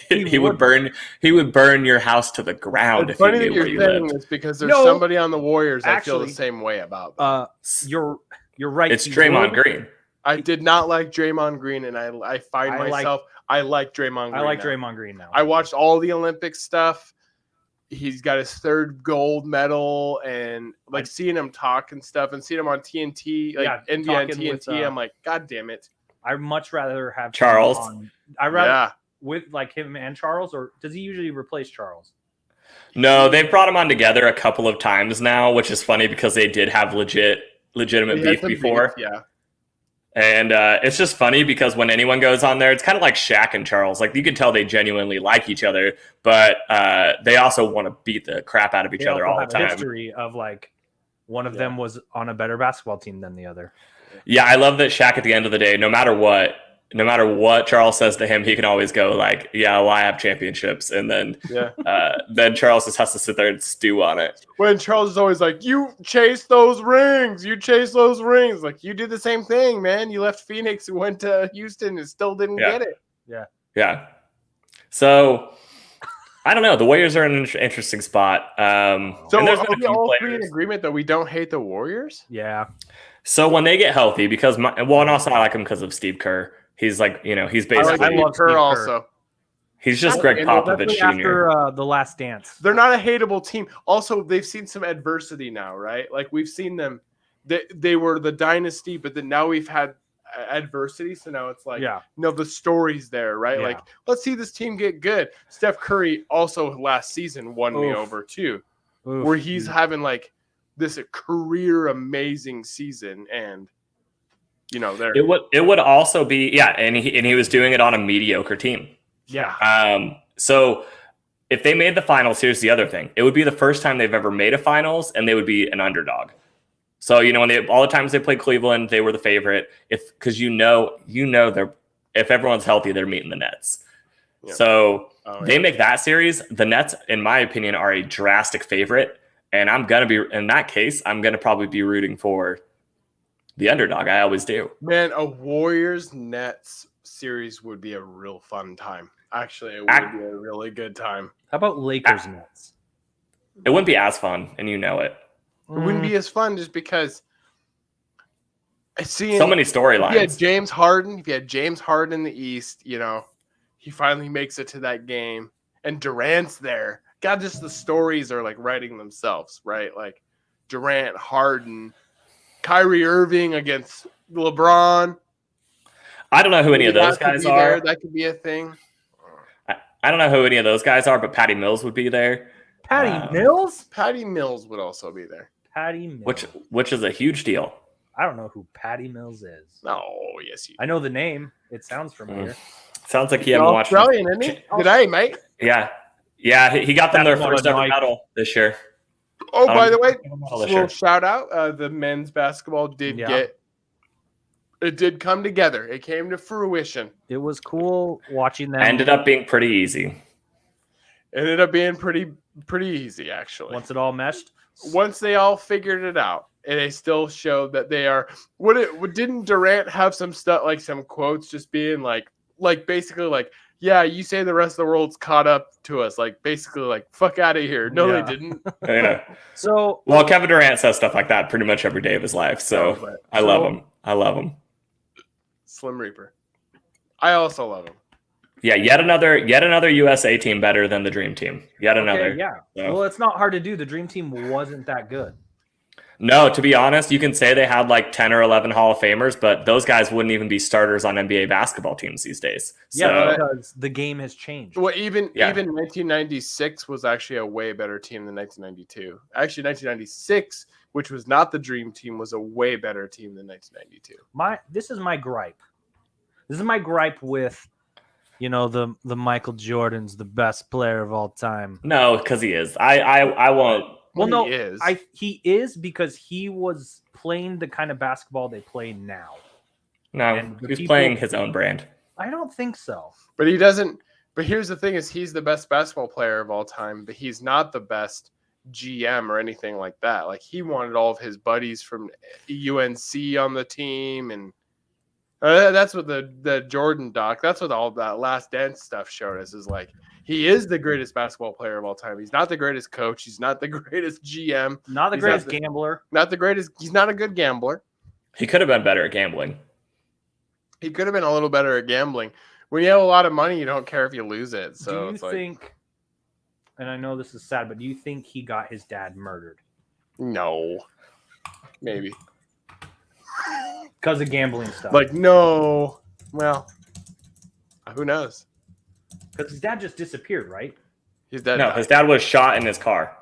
he would burn your house to the ground if he knew where you lived. This because there's somebody on the Warriors I feel the same way about. You're right. It's Draymond Green. I did not like Draymond Green, and I like Draymond Green. I like Draymond Green now. I watched all the Olympic stuff. He's got his 3rd gold medal, and like seeing him talk and stuff, and seeing him on TNT, like NBA and TNT. I'm like, God damn it! I'd much rather have Charles. With like him and Charles, or does he usually replace Charles? No, they've brought him on together a couple of times now, which is funny because they did have legitimate beef before. Yeah. And it's just funny because when anyone goes on there, it's kind of like Shaq and Charles. Like you can tell they genuinely like each other, but they also want to beat the crap out of each other all the time. History of like one of them was on a better basketball team than the other. Yeah, I love that Shaq at the end of the day, no matter what Charles says to him, he can always go like, yeah, well, I have championships. And then then Charles just has to sit there and stew on it. When Charles is always like, you chase those rings. Like, you did the same thing, man. You left Phoenix and went to Houston and still didn't get it. Yeah. So, I don't know. The Warriors are in an interesting spot. So are we all 3 in agreement that we don't hate the Warriors? Yeah. So when they get healthy, and also I like him because of Steve Kerr. He's like, he's basically. I love Kerr also. He's just Greg Popovich Jr. After the Last Dance. They're not a hateable team. Also, they've seen some adversity now, right? Like we've seen them. They were the dynasty, but then now we've had adversity. So now it's like, the story's there, right? Yeah. Like, let's see this team get good. Steph Curry also last season won me over too, where he's having like this career amazing season, and it would also be and he was doing it on a mediocre team. So if they made the finals, here's the other thing: it would be the first time they've ever made a finals, and they would be an underdog. So when all the times they played Cleveland, they were the favorite. Because they're if everyone's healthy, they're meeting the Nets. Yeah. So they make that series. The Nets, in my opinion, are a drastic favorite, and I'm gonna probably be rooting for the underdog. I always do. Man, a Warriors Nets series would be a real fun time. Actually, it would be a really good time. How about Lakers Nets? It wouldn't be as fun, and you know it. It wouldn't be as fun just because I see so many storylines. If you had James Harden in the East, he finally makes it to that game, and Durant's there. God, just the stories are like writing themselves, right? Like Durant, Harden, Kyrie Irving against LeBron. I don't know who any of those guys are. That could be a thing. I don't know who any of those guys are, but Patty Mills would be there. Patty Mills? Patty Mills would also be there. Patty Mills. Which is a huge deal. I don't know who Patty Mills is. Oh, yes, you. I know the name. It sounds familiar. Sounds like you haven't watched. Australian, isn't he? Today, mate. Yeah, he got them their first ever medal this year. Oh, by the way, little shout out. The men's basketball did come together. It came to fruition. It was cool watching them. Ended up being pretty easy. Ended up being pretty easy, actually. Once it all meshed. Once they all figured it out, and they still showed that they are. Didn't Durant have some stuff, like some quotes, just being like basically like, yeah, you say the rest of the world's caught up to us, like basically like fuck out of here. No, they didn't. Yeah. So Kevin Durant says stuff like that pretty much every day of his life. So I love him. I love him. Slim Reaper. I also love him. Yeah, yet another USA team better than the Dream Team. Yet another. Okay, yeah. So. Well, it's not hard to do. The Dream Team wasn't that good. No, to be honest, you can say they had like 10 or 11 Hall of Famers, but those guys wouldn't even be starters on NBA basketball teams these days. Yeah, because the game has changed. Well, even 1996 was actually a way better team than 1992. Actually, 1996, which was not the Dream Team, was a way better team than 1992. This is my gripe. This is my gripe with, the Michael Jordan's the best player of all time. No, because he is. I won't. Well, no, he is because he was playing the kind of basketball they play now. No, he's playing his own brand. I don't think so. But he doesn't. But here's the thing: is he's the best basketball player of all time, but he's not the best GM or anything like that. Like he wanted all of his buddies from UNC on the team, and that's what the Jordan doc. That's what all that Last Dance stuff showed us. Is like. He is the greatest basketball player of all time. He's not the greatest coach. He's not the greatest GM. Not the greatest gambler. Not the greatest. He's not a good gambler. He could have been better at gambling. He could have been a little better at gambling. When you have a lot of money, you don't care if you lose it. So do you think, and I know this is sad, but do you think he got his dad murdered? No. Maybe. Because of gambling stuff. Like, no. Well, who knows? Because his dad just disappeared, right? His dad died. His dad was shot in his car.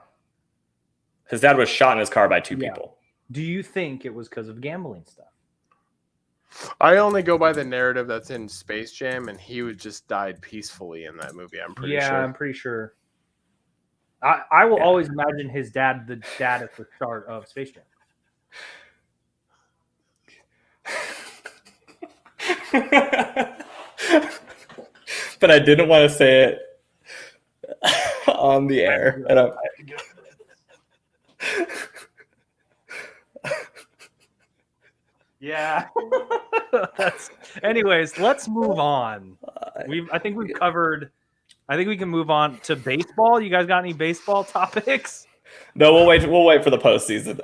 His dad was shot in his car by two people. Do you think it was because of gambling stuff? I only go by the narrative that's in Space Jam, and he was just died peacefully in that movie. I'm pretty sure. Yeah, I'm pretty sure. I will always imagine his dad, the dad at the start of Space Jam. But I didn't want to say it on the air. Yeah. Anyways, let's move on. I think we can move on to baseball. You guys got any baseball topics? No, we'll wait for the postseason.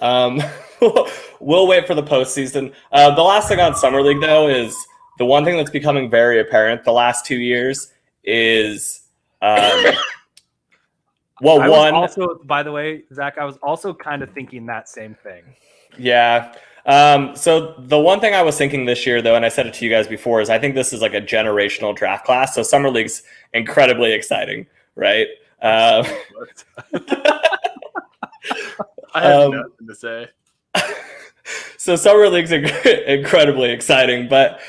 We'll wait for the postseason. The last thing on Summer League, though, is the one thing that's becoming very apparent the last 2 years is, also, by the way, Zach, I was also kind of thinking that same thing. Yeah. So the one thing I was thinking this year, though, and I said it to you guys before, is I think this is like a generational draft class. So Summer League's incredibly exciting, right? I have nothing to say. So Summer League's incredibly exciting, but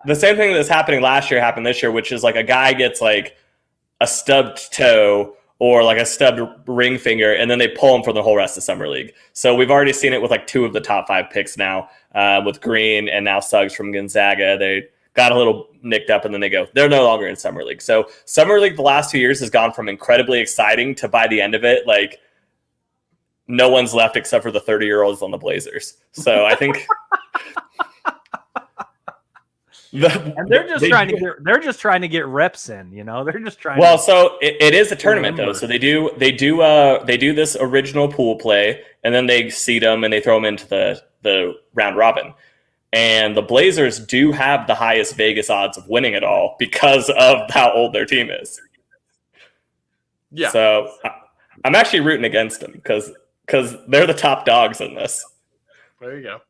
the same thing that's happening last year happened this year, which is like a guy gets like a stubbed toe or like a stubbed ring finger, and then they pull him for the whole rest of Summer League. So we've already seen it with like two of the top 5 picks now, with Green and now Suggs from Gonzaga. They got a little nicked up, and then they're no longer in Summer League. So Summer League the last 2 years has gone from incredibly exciting to, by the end of it, like no one's left except for the 30-year-olds on the Blazers. So I think they're just trying to get reps in, They're just trying. Well, so it is a tournament though. So they do this original pool play, and then they seed them and they throw them into the round robin. And the Blazers do have the highest Vegas odds of winning it all because of how old their team is. Yeah. So I'm actually rooting against them because they're the top dogs in this. There you go.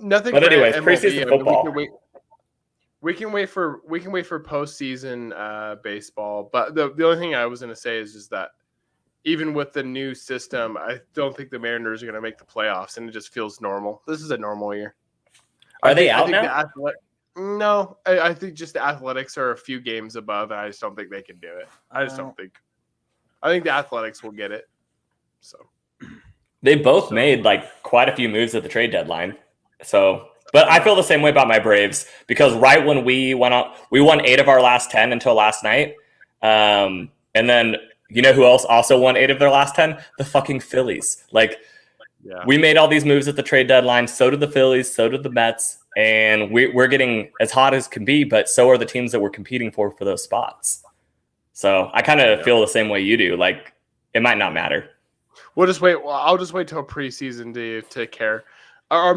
Nothing. But anyways, preseason football. We can wait for postseason baseball. But the only thing I was going to say is just that even with the new system, I don't think the Mariners are going to make the playoffs, and it just feels normal. This is a normal year. Are they out now? No, I think just the Athletics are a few games above, and I just don't think they can do it. I think the Athletics will get it. So they both made like quite a few moves at the trade deadline. So, but I feel the same way about my Braves because right when we won 8 of our last 10 until last night, and then you know who else also won 8 of their last 10? The fucking Phillies. Like, we made all these moves at the trade deadline. So did the Phillies. So did the Mets. And we're getting as hot as can be, but so are the teams that we're competing for those spots. So I kind of feel the same way you do. Like, it might not matter. We'll just wait. Well, I'll just wait till preseason to care. I'll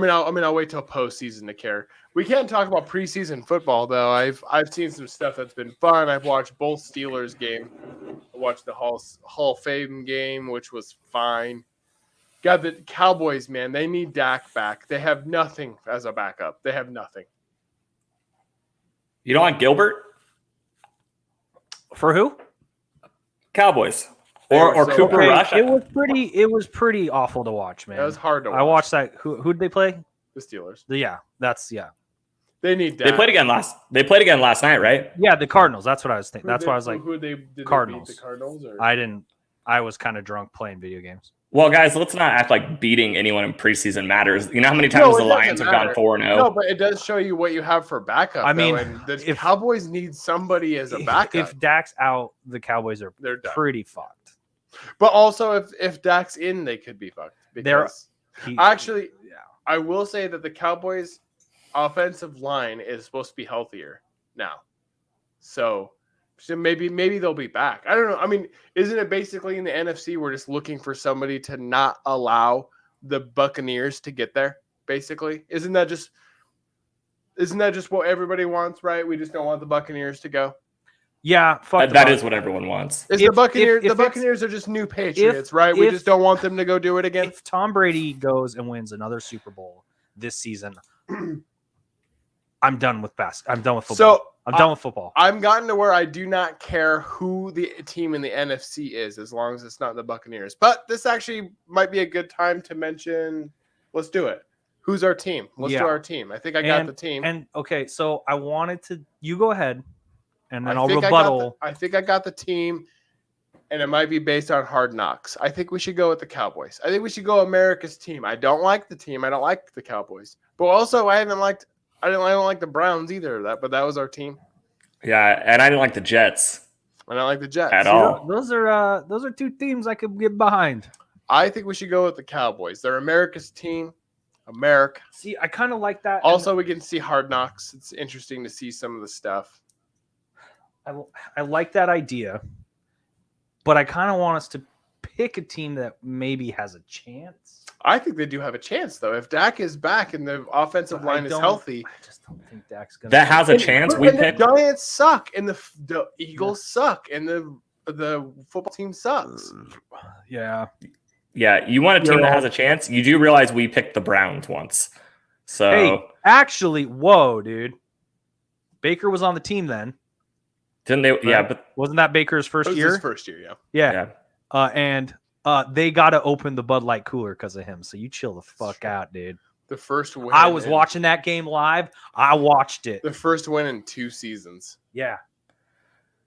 wait till postseason to care. We can't talk about preseason football though. I've seen some stuff that's been fun. I've watched both Steelers game. I watched the Hall of Fame game, which was fine. God, the Cowboys, man, they need Dak back. They have nothing as a backup. They have nothing. You don't want Gilbert? For who? Cowboys. Or so Cooper Rush. It was pretty awful to watch, man. It was hard to watch. I watched that. Who did they play? The Steelers. They need Dak. They played again last night, right? Yeah, the Cardinals. That's what I was thinking. That's why I was like, did Cardinals. They beat the Cardinals? Or? I didn't. I was kind of drunk playing video games. Well, guys, let's not act like beating anyone in preseason matters. You know how many times the Lions have gone 4-0? No, but it does show you what you have for backup. I mean, and the Cowboys need somebody as a backup. If Dak's out, the Cowboys are pretty fucked. But also, if Dak's in, they could be fucked. Because I will say that the Cowboys' offensive line is supposed to be healthier now. So maybe they'll be back. I don't know. I mean, isn't it basically in the NFC we're just looking for somebody to not allow the Buccaneers to get there? Basically, isn't that just what everybody wants, right? We just don't want the Buccaneers to go. Yeah, that is what everyone wants. The Buccaneers are just new Patriots, right? We just don't want them to go do it again. If Tom Brady goes and wins another Super Bowl this season, I'm done with basketball. I'm done with football. So I'm done with football. I've gotten to where I do not care who the team in the NFC is, as long as it's not the Buccaneers. But this actually might be a good time to mention. Let's do it. Who's our team? Let's do our team. I think I got the team. And okay, so I wanted to. You go ahead, and then I'll rebuttal. I think I got the team, and it might be based on Hard Knocks. I think we should go with the Cowboys. I think we should go America's team. I don't like the team. I don't like the Cowboys. But also, I don't like the Browns either. But that was our team. Yeah, and I didn't like the Jets. I don't like the Jets at all. Those are two teams I could get behind. I think we should go with the Cowboys. They're America's team. America. See, I kind of like that. Also, we can see Hard Knocks. It's interesting to see some of the stuff. I like that idea, but I kind of want us to pick a team that maybe has a chance. I think they do have a chance, though. If Dak is back and the offensive line is healthy. I just don't think Dak's going to. That has a chance. The Giants suck, and the Eagles suck, and the football team sucks. Yeah. Yeah, you want a team that has a chance. You do realize we picked the Browns once. So hey, actually, whoa, dude. Baker was on the team then. Didn't they? Right? Yeah, but wasn't that Baker's first year? His first year, yeah. And they got to open the Bud Light cooler because of him. So you chill the fuck out, dude. The first win. I was watching that game live. I watched it. The first win in 2 seasons. Yeah.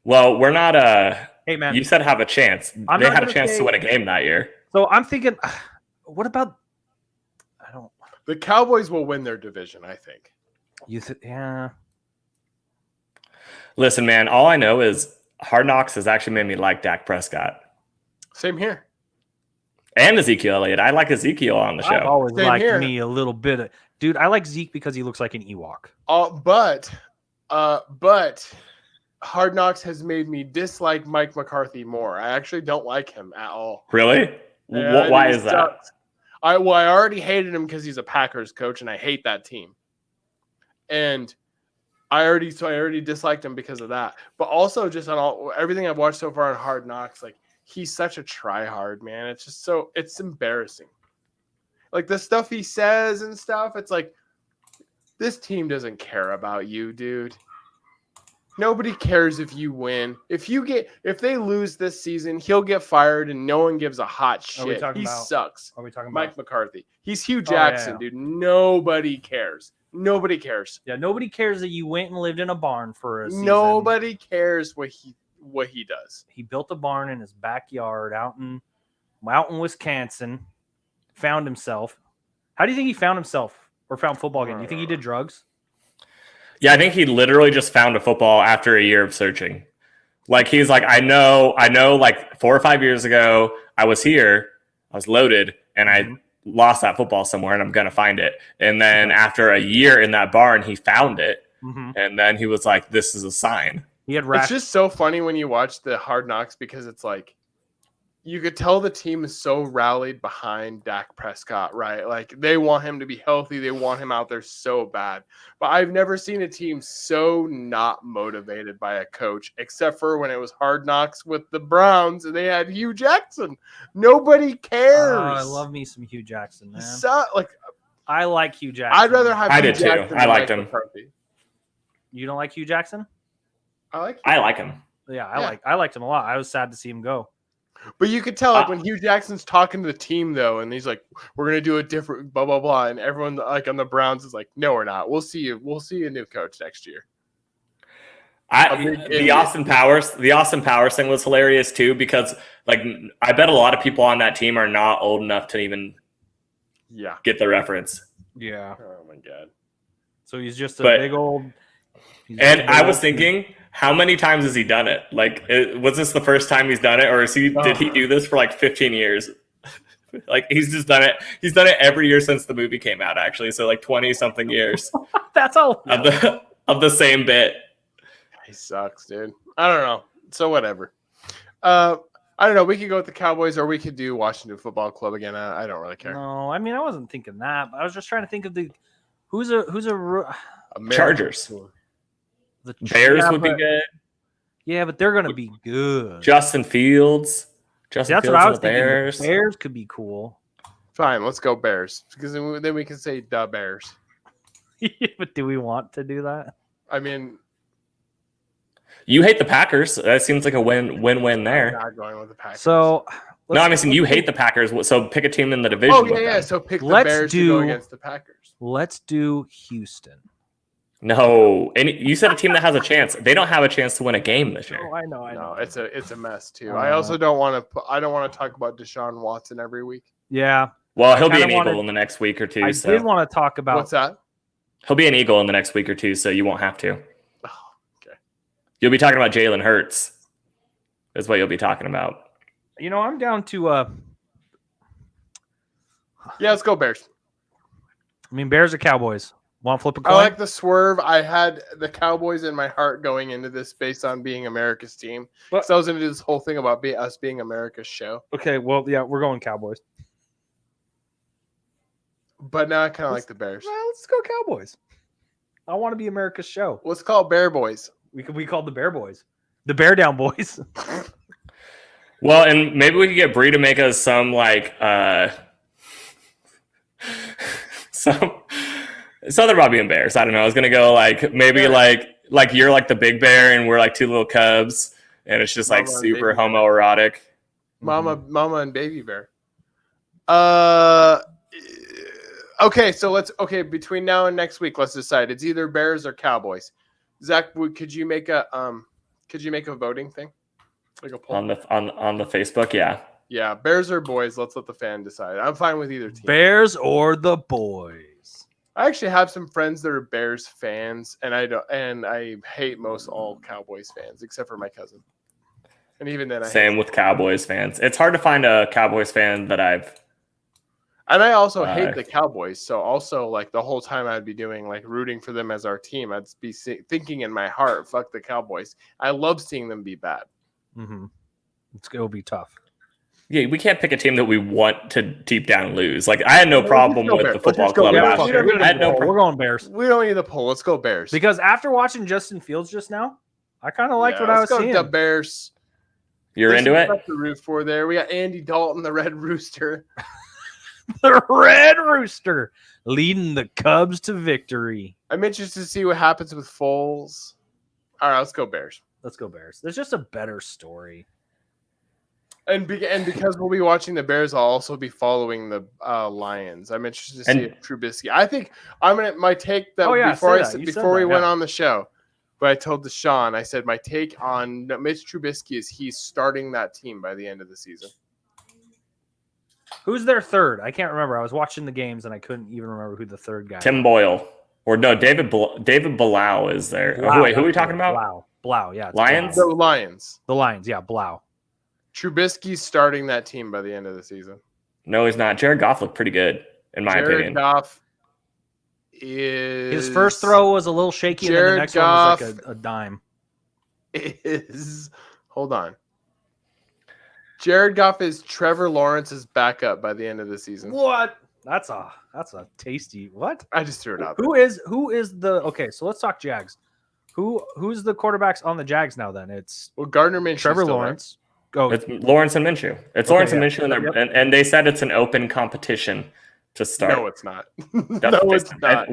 Well, we're not. Hey man, you said have a chance. They had a chance to win a game that year. So I'm thinking, what about? I don't. The Cowboys will win their division, I think. Yeah. Listen, man. All I know is Hard Knocks has actually made me like Dak Prescott. Same here. And Ezekiel Elliott. I like Ezekiel on the show. I've always liked me a little bit of, dude. I like Zeke because he looks like an Ewok. But Hard Knocks has made me dislike Mike McCarthy more. I actually don't like him at all. Really? Yeah, why is that? I already hated him because he's a Packers coach, and I hate that team. And I already disliked him because of that. But also just on everything I've watched so far on Hard Knocks, like he's such a tryhard, man. It's just it's embarrassing. Like the stuff he says and stuff, it's like this team doesn't care about you, dude. Nobody cares if you win. If they lose this season, he'll get fired and no one gives a hot shit. He sucks. Are we talking Mike about McCarthy? He's Hugh Jackson, dude. Nobody cares. Nobody cares. Yeah, nobody cares that you went and lived in a barn for a season. Nobody cares what he does. He built a barn in his backyard out in Wisconsin. Found himself. How do you think he found himself or found football again? Do you think he did drugs? Yeah, I think he literally just found a football after a year of searching. Like, he's like, I know, like 4 or 5 years ago, I was here, I was loaded, and I lost that football somewhere, and I'm going to find it. And then after a year in that barn, he found it. And then he was like, this is a sign. It's just so funny when you watch the Hard Knocks because it's like, you could tell the team is so rallied behind Dak Prescott, right? Like, they want him to be healthy. They want him out there so bad. But I've never seen a team so not motivated by a coach, except for when it was Hard Knocks with the Browns and they had Hugh Jackson. Nobody cares. I love me some Hugh Jackson, man. I like Hugh Jackson. I'd rather have Hugh Jackson too. I liked him. McCarthy. You don't like Hugh Jackson? I like him. Yeah, I liked him a lot. I was sad to see him go. But you could tell, like, when Hugh Jackson's talking to the team, though, and he's like, "We're gonna do a different blah blah blah," and everyone, like, on the Browns is like, "No, we're not. We'll see you. We'll see a new coach next year." The Austin Powers thing was hilarious too, because, like, I bet a lot of people on that team are not old enough to even get the reference. Yeah. Oh my god. So he's just big old. And I was thinking, how many times has he done it? Like, was this the first time he's done it, or did he do this for like 15 years? Like, he's just done it. He's done it every year since the movie came out, actually. So like 20 something years. That's all of the same bit. He sucks, dude. I don't know. So whatever. I don't know. We could go with the Cowboys, or we could do Washington Football Club again. I don't really care. No, I mean, I wasn't thinking that. But I was just trying to think of who's a Chargers. The Bears would be good. Yeah, but they're going to be good. Justin Fields. That's what I was thinking. The Bears could be cool. Fine, let's go Bears, because then we can say the Bears. But do we want to do that? I mean, you hate the Packers. That seems like a win-win there. I'm not going with the Packers. So no, I mean, you hate the Packers. So pick a team in the division. Oh yeah. So pick the Bears to go against the Packers. Let's do Houston. No, and you said a team that has a chance. They don't have a chance to win a game this year. Oh, I know. No, it's a mess too. I also don't want to. I don't want to talk about Deshaun Watson every week. Yeah. Well, he'll be an Eagle in the next week or two. I did want to talk about what's that. He'll be an Eagle in the next week or two, so you won't have to. Oh, okay. You'll be talking about Jalen Hurts. Is what you'll be talking about. You know, I'm down to. Yeah, let's go Bears. I mean, Bears or Cowboys? Want to flip a coin? I like the swerve. I had the Cowboys in my heart going into this based on being America's team. So I was going to do this whole thing about us being America's show. Okay, well, yeah, we're going Cowboys. But now I kind of like the Bears. Well, let's go Cowboys. I want to be America's show. Let's call it Bear Boys. We call the Bear Boys. The Bear Down Boys. Well, and maybe we could get Bree to make us some, like, something about being bears. I don't know. I was gonna go like maybe like you're like the big bear and we're like two little cubs, and it's just like super homoerotic. Mama and baby bear. Okay, so between now and next week, let's decide. It's either Bears or Cowboys. Zach, could you make a voting thing, like a poll on the Facebook? Yeah, Bears or boys. Let's let the fan decide. I'm fine with either team. Bears or the boys. I actually have some friends that are Bears fans, and I hate most all Cowboys fans except for my cousin. And even then, same with Cowboys fans. It's hard to find a Cowboys fan that I've. And I also hate the Cowboys. So also, like, the whole time I'd be doing like rooting for them as our team, I'd be thinking in my heart, "Fuck the Cowboys." I love seeing them be bad. Mm-hmm. It'll be tough. Yeah, we can't pick a team that we want to deep down lose. Like, I had no problem with the football club last year. We're going Bears. We don't need the poll. Let's go Bears. Because after watching Justin Fields just now, I kind of liked what I was seeing. The Bears. You're into it? To root for there. We got Andy Dalton, the Red Rooster. The Red Rooster leading the Cubs to victory. I'm interested to see what happens with Foles. All right, let's go Bears. Let's go Bears. There's just a better story. And because we'll be watching the Bears, I'll also be following the Lions. I'm interested to see if Trubisky. I think I'm gonna my take that before we went on the show. But I told Deshaun, I said my take on Mitch Trubisky is he's starting that team by the end of the season. Who's their third? I can't remember. I was watching the games and I couldn't even remember who the third guy. Tim Boyle, or no, David Blau is there. Blau, oh, wait, who are we talking about? Blau. Yeah, Lions. The Lions. The Lions. Yeah, Blau. Trubisky's starting that team by the end of the season. No, he's not. Jared Goff looked pretty good, in my opinion. Jared Goff is... His first throw was a little shaky, and then the next one was like a dime. Hold on. Jared Goff is Trevor Lawrence's backup by the end of the season. What? That's a tasty... What? I just threw it out there. Who is the... Okay, so let's talk Jags. Who's the quarterbacks on the Jags now then? It's... Well, Gardner Minshew. Trevor Lawrence. Oh, it's Lawrence and Minshew. It's Lawrence and Minshew, and they said it's an open competition to start. No, it's not. It's not.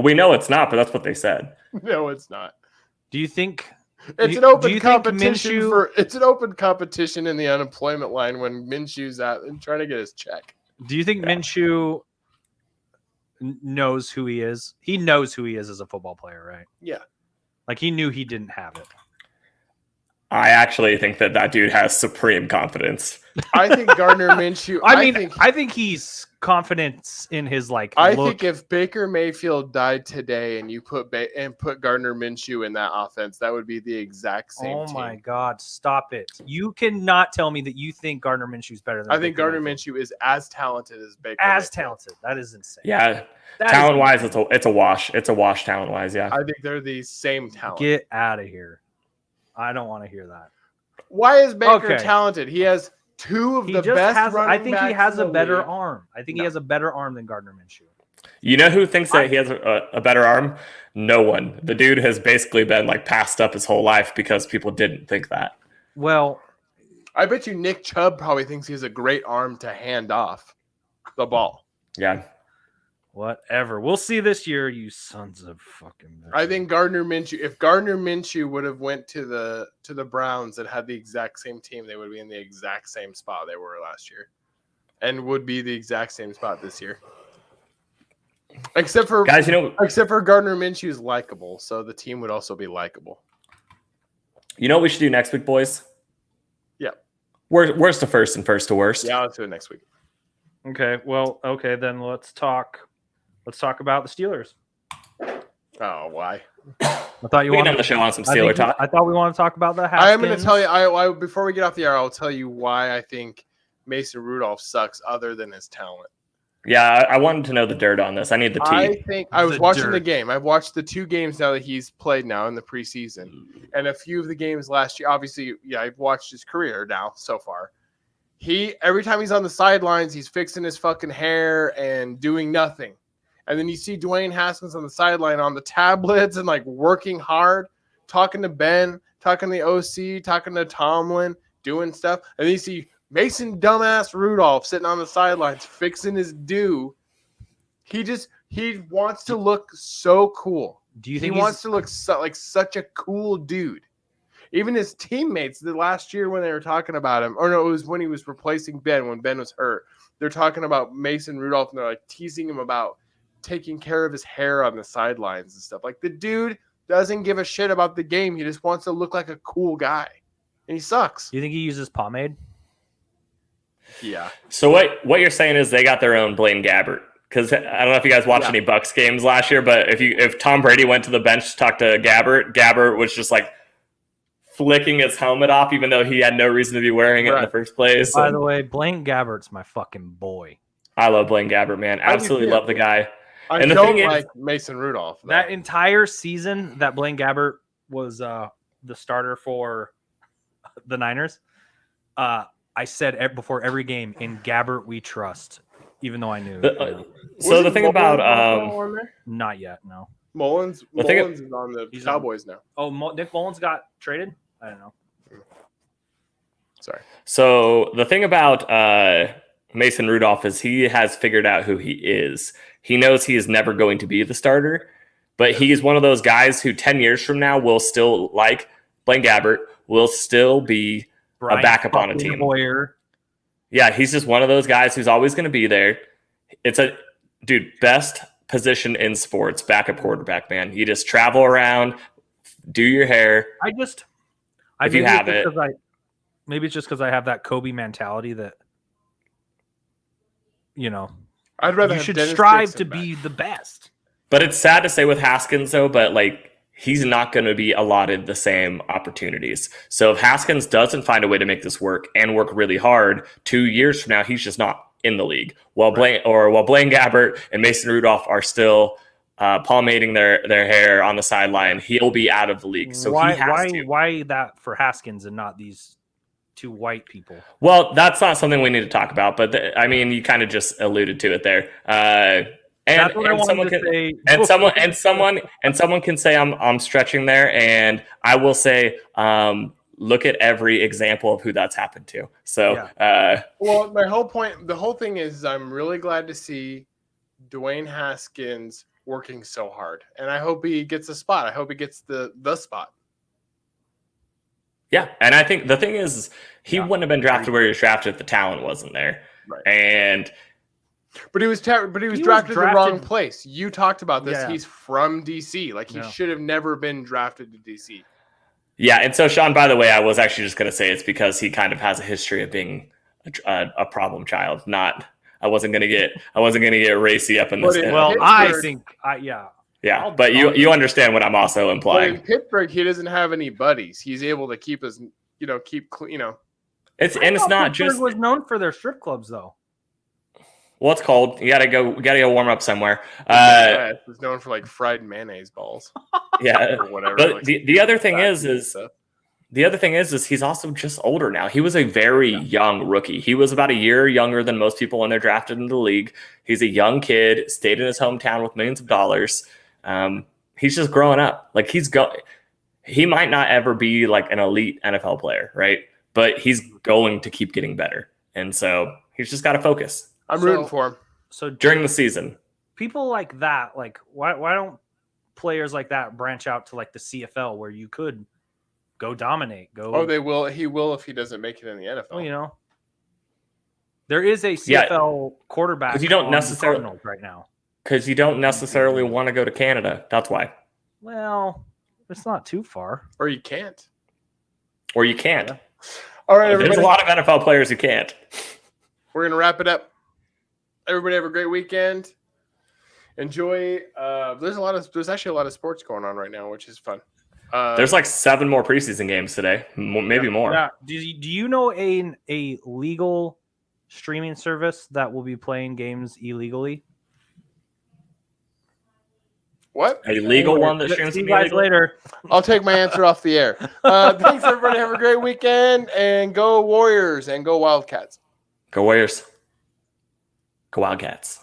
We know it's not, but that's what they said. No, it's not. Do you think it's an open competition it's an open competition in the unemployment line when Minshew's out and trying to get his check? Do you think Minshew knows who he is? He knows who he is as a football player, right? Yeah. Like he knew he didn't have it. I actually think that dude has supreme confidence. I think Gardner Minshew. I think he's confident in his look. Think if Baker Mayfield died today and you put Gardner Minshew in that offense, that would be the exact same team. Oh my God! Stop it! You cannot tell me that you think Gardner Minshew is better than. I think Gardner Minshew is as talented as Baker. Talented. That is insane. Yeah, talent wise, it's a wash. It's a wash talent wise. Yeah, I think they're the same talent. Get out of here! I don't want to hear that. Why is Baker talented? He has two of the best running backs. I think he has a better arm. I think he has a better arm than Gardner Minshew. You know who thinks that he has a better arm? No one. The dude has basically been passed up his whole life because people didn't think that. Well, I bet you Nick Chubb probably thinks he has a great arm to hand off the ball. Yeah. Whatever. We'll see this year, you sons of fucking. I think Gardner Minshew. If Gardner Minshew would have went to the Browns and had the exact same team, they would be in the exact same spot they were last year, and would be the exact same spot this year. Except for guys, except for Gardner Minshew is likable, so the team would also be likable. You know what we should do next week, boys? Yeah. Worst to first and first to worst. Yeah, let's do it next week. Okay. Well, okay, then let's talk about the Steelers. Oh, why? I thought we can end the show on some Steeler talk. I thought we want to talk about the Haskins. I am going to tell you. I before we get off the air, I'll tell you why I think Mason Rudolph sucks, other than his talent. Yeah, I wanted to know the dirt on this. I need the tea. I think I was watching the game. I've watched the 2 games now that he's played now in the preseason, and a few of the games last year. Obviously, yeah, I've watched his career now so far. Every time he's on the sidelines, he's fixing his fucking hair and doing nothing. And then you see Dwayne Haskins on the sideline on the tablets and working hard, talking to Ben, talking to the OC, talking to Tomlin, doing stuff. And then you see Mason dumbass Rudolph sitting on the sidelines fixing his due. He wants to look so cool. Do you think he wants to look like such a cool dude? Even his teammates the last year when they were talking about him, or no, it was when he was replacing Ben, when Ben was hurt. They're talking about Mason Rudolph and they're teasing him about taking care of his hair on the sidelines and stuff. The dude doesn't give a shit about the game. He just wants to look like a cool guy. And he sucks. Do you think he uses pomade? Yeah. So what you're saying is they got their own Blaine Gabbert. Because I don't know if you guys watched any Bucs games last year, but if Tom Brady went to the bench to talk to Gabbert was just flicking his helmet off, even though he had no reason to be wearing it in the first place. By the way, Blaine Gabbert's my fucking boy. I love Blaine Gabbert, man. Absolutely love the guy. I don't like Mason Rudolph. Though. That entire season that Blaine Gabbert was the starter for the Niners, I said before every game, in Gabbert we trust, even though I knew. So the thing about not yet, no. Mullins is on the Cowboys now. Oh, Nick Mullins got traded? I don't know. Sorry. So the thing about Mason Rudolph is he has figured out who he is. He knows he is never going to be the starter, But he's one of those guys who 10 years from now will still, like Blaine Gabbert, will still be a backup on a team. Hoyer. Yeah, he's just one of those guys who's always going to be there. It's best position in sports, backup quarterback, man. You just travel around, do your hair. If you have it. Maybe it's just because I have that Kobe mentality that, I'd rather you have should Dennis strive Dixon to back. be the best. But it's sad to say with Haskins, though, but he's not going to be allotted the same opportunities. So if Haskins doesn't find a way to make this work and work really hard, 2 years from now, he's just not in the league. While Blaine Gabbert and Mason Rudolph are still palmating their hair on the sideline, he'll be out of the league. So why that for Haskins and not these two white people? Well, that's not something we need to talk about, but you kind of just alluded to it there. Someone can say I'm stretching there, and I will say look at every example of who that's happened to. So, well, the whole thing is I'm really glad to see Dwayne Haskins working so hard, and I hope he gets a spot. I hope he gets the spot. Yeah, and I think the thing is he wouldn't have been drafted where he was drafted if the talent wasn't there. Right. But he was drafted in the wrong place. You talked about this. Yeah. He's from DC. He should have never been drafted to DC. Yeah, and so Sean, by the way, I was actually just going to say it's because he kind of has a history of being a problem child. I wasn't going to get racy up in this. Yeah, but you understand what I'm also implying. But in Pittsburgh, he doesn't have any buddies. He's able to keep his, It's not just was known for their strip clubs though. Well, it's cold. You gotta go warm up somewhere. It's known for fried mayonnaise balls. Yeah, or whatever. But the other thing is he's also just older now. He was a very young rookie. He was about a year younger than most people when they're drafted into the league. He's a young kid, stayed in his hometown with millions of dollars. He's just growing up. He might not ever be an elite NFL player, right? But he's going to keep getting better, and so he's just got to focus. I'm rooting for him. So during the season, people like that, why don't players like that branch out to the CFL where you could go dominate? They will. He will if he doesn't make it in the NFL. Well, there is a CFL quarterback. You don't necessarily right now. Because you don't necessarily want to go to Canada. That's why. Well, it's not too far. Or you can't. Yeah. All right, everybody. There's a lot of NFL players who can't. We're going to wrap it up. Everybody have a great weekend. Enjoy. There's actually a lot of sports going on right now, which is fun. There's 7 more preseason games today, maybe more. Yeah. Do you know a legal streaming service that will be playing games illegally? What? A legal one that streams See you guys later. I'll take my answer off the air. Thanks, everybody. Have a great weekend, and go Warriors and go Wildcats. Go Warriors. Go Wildcats.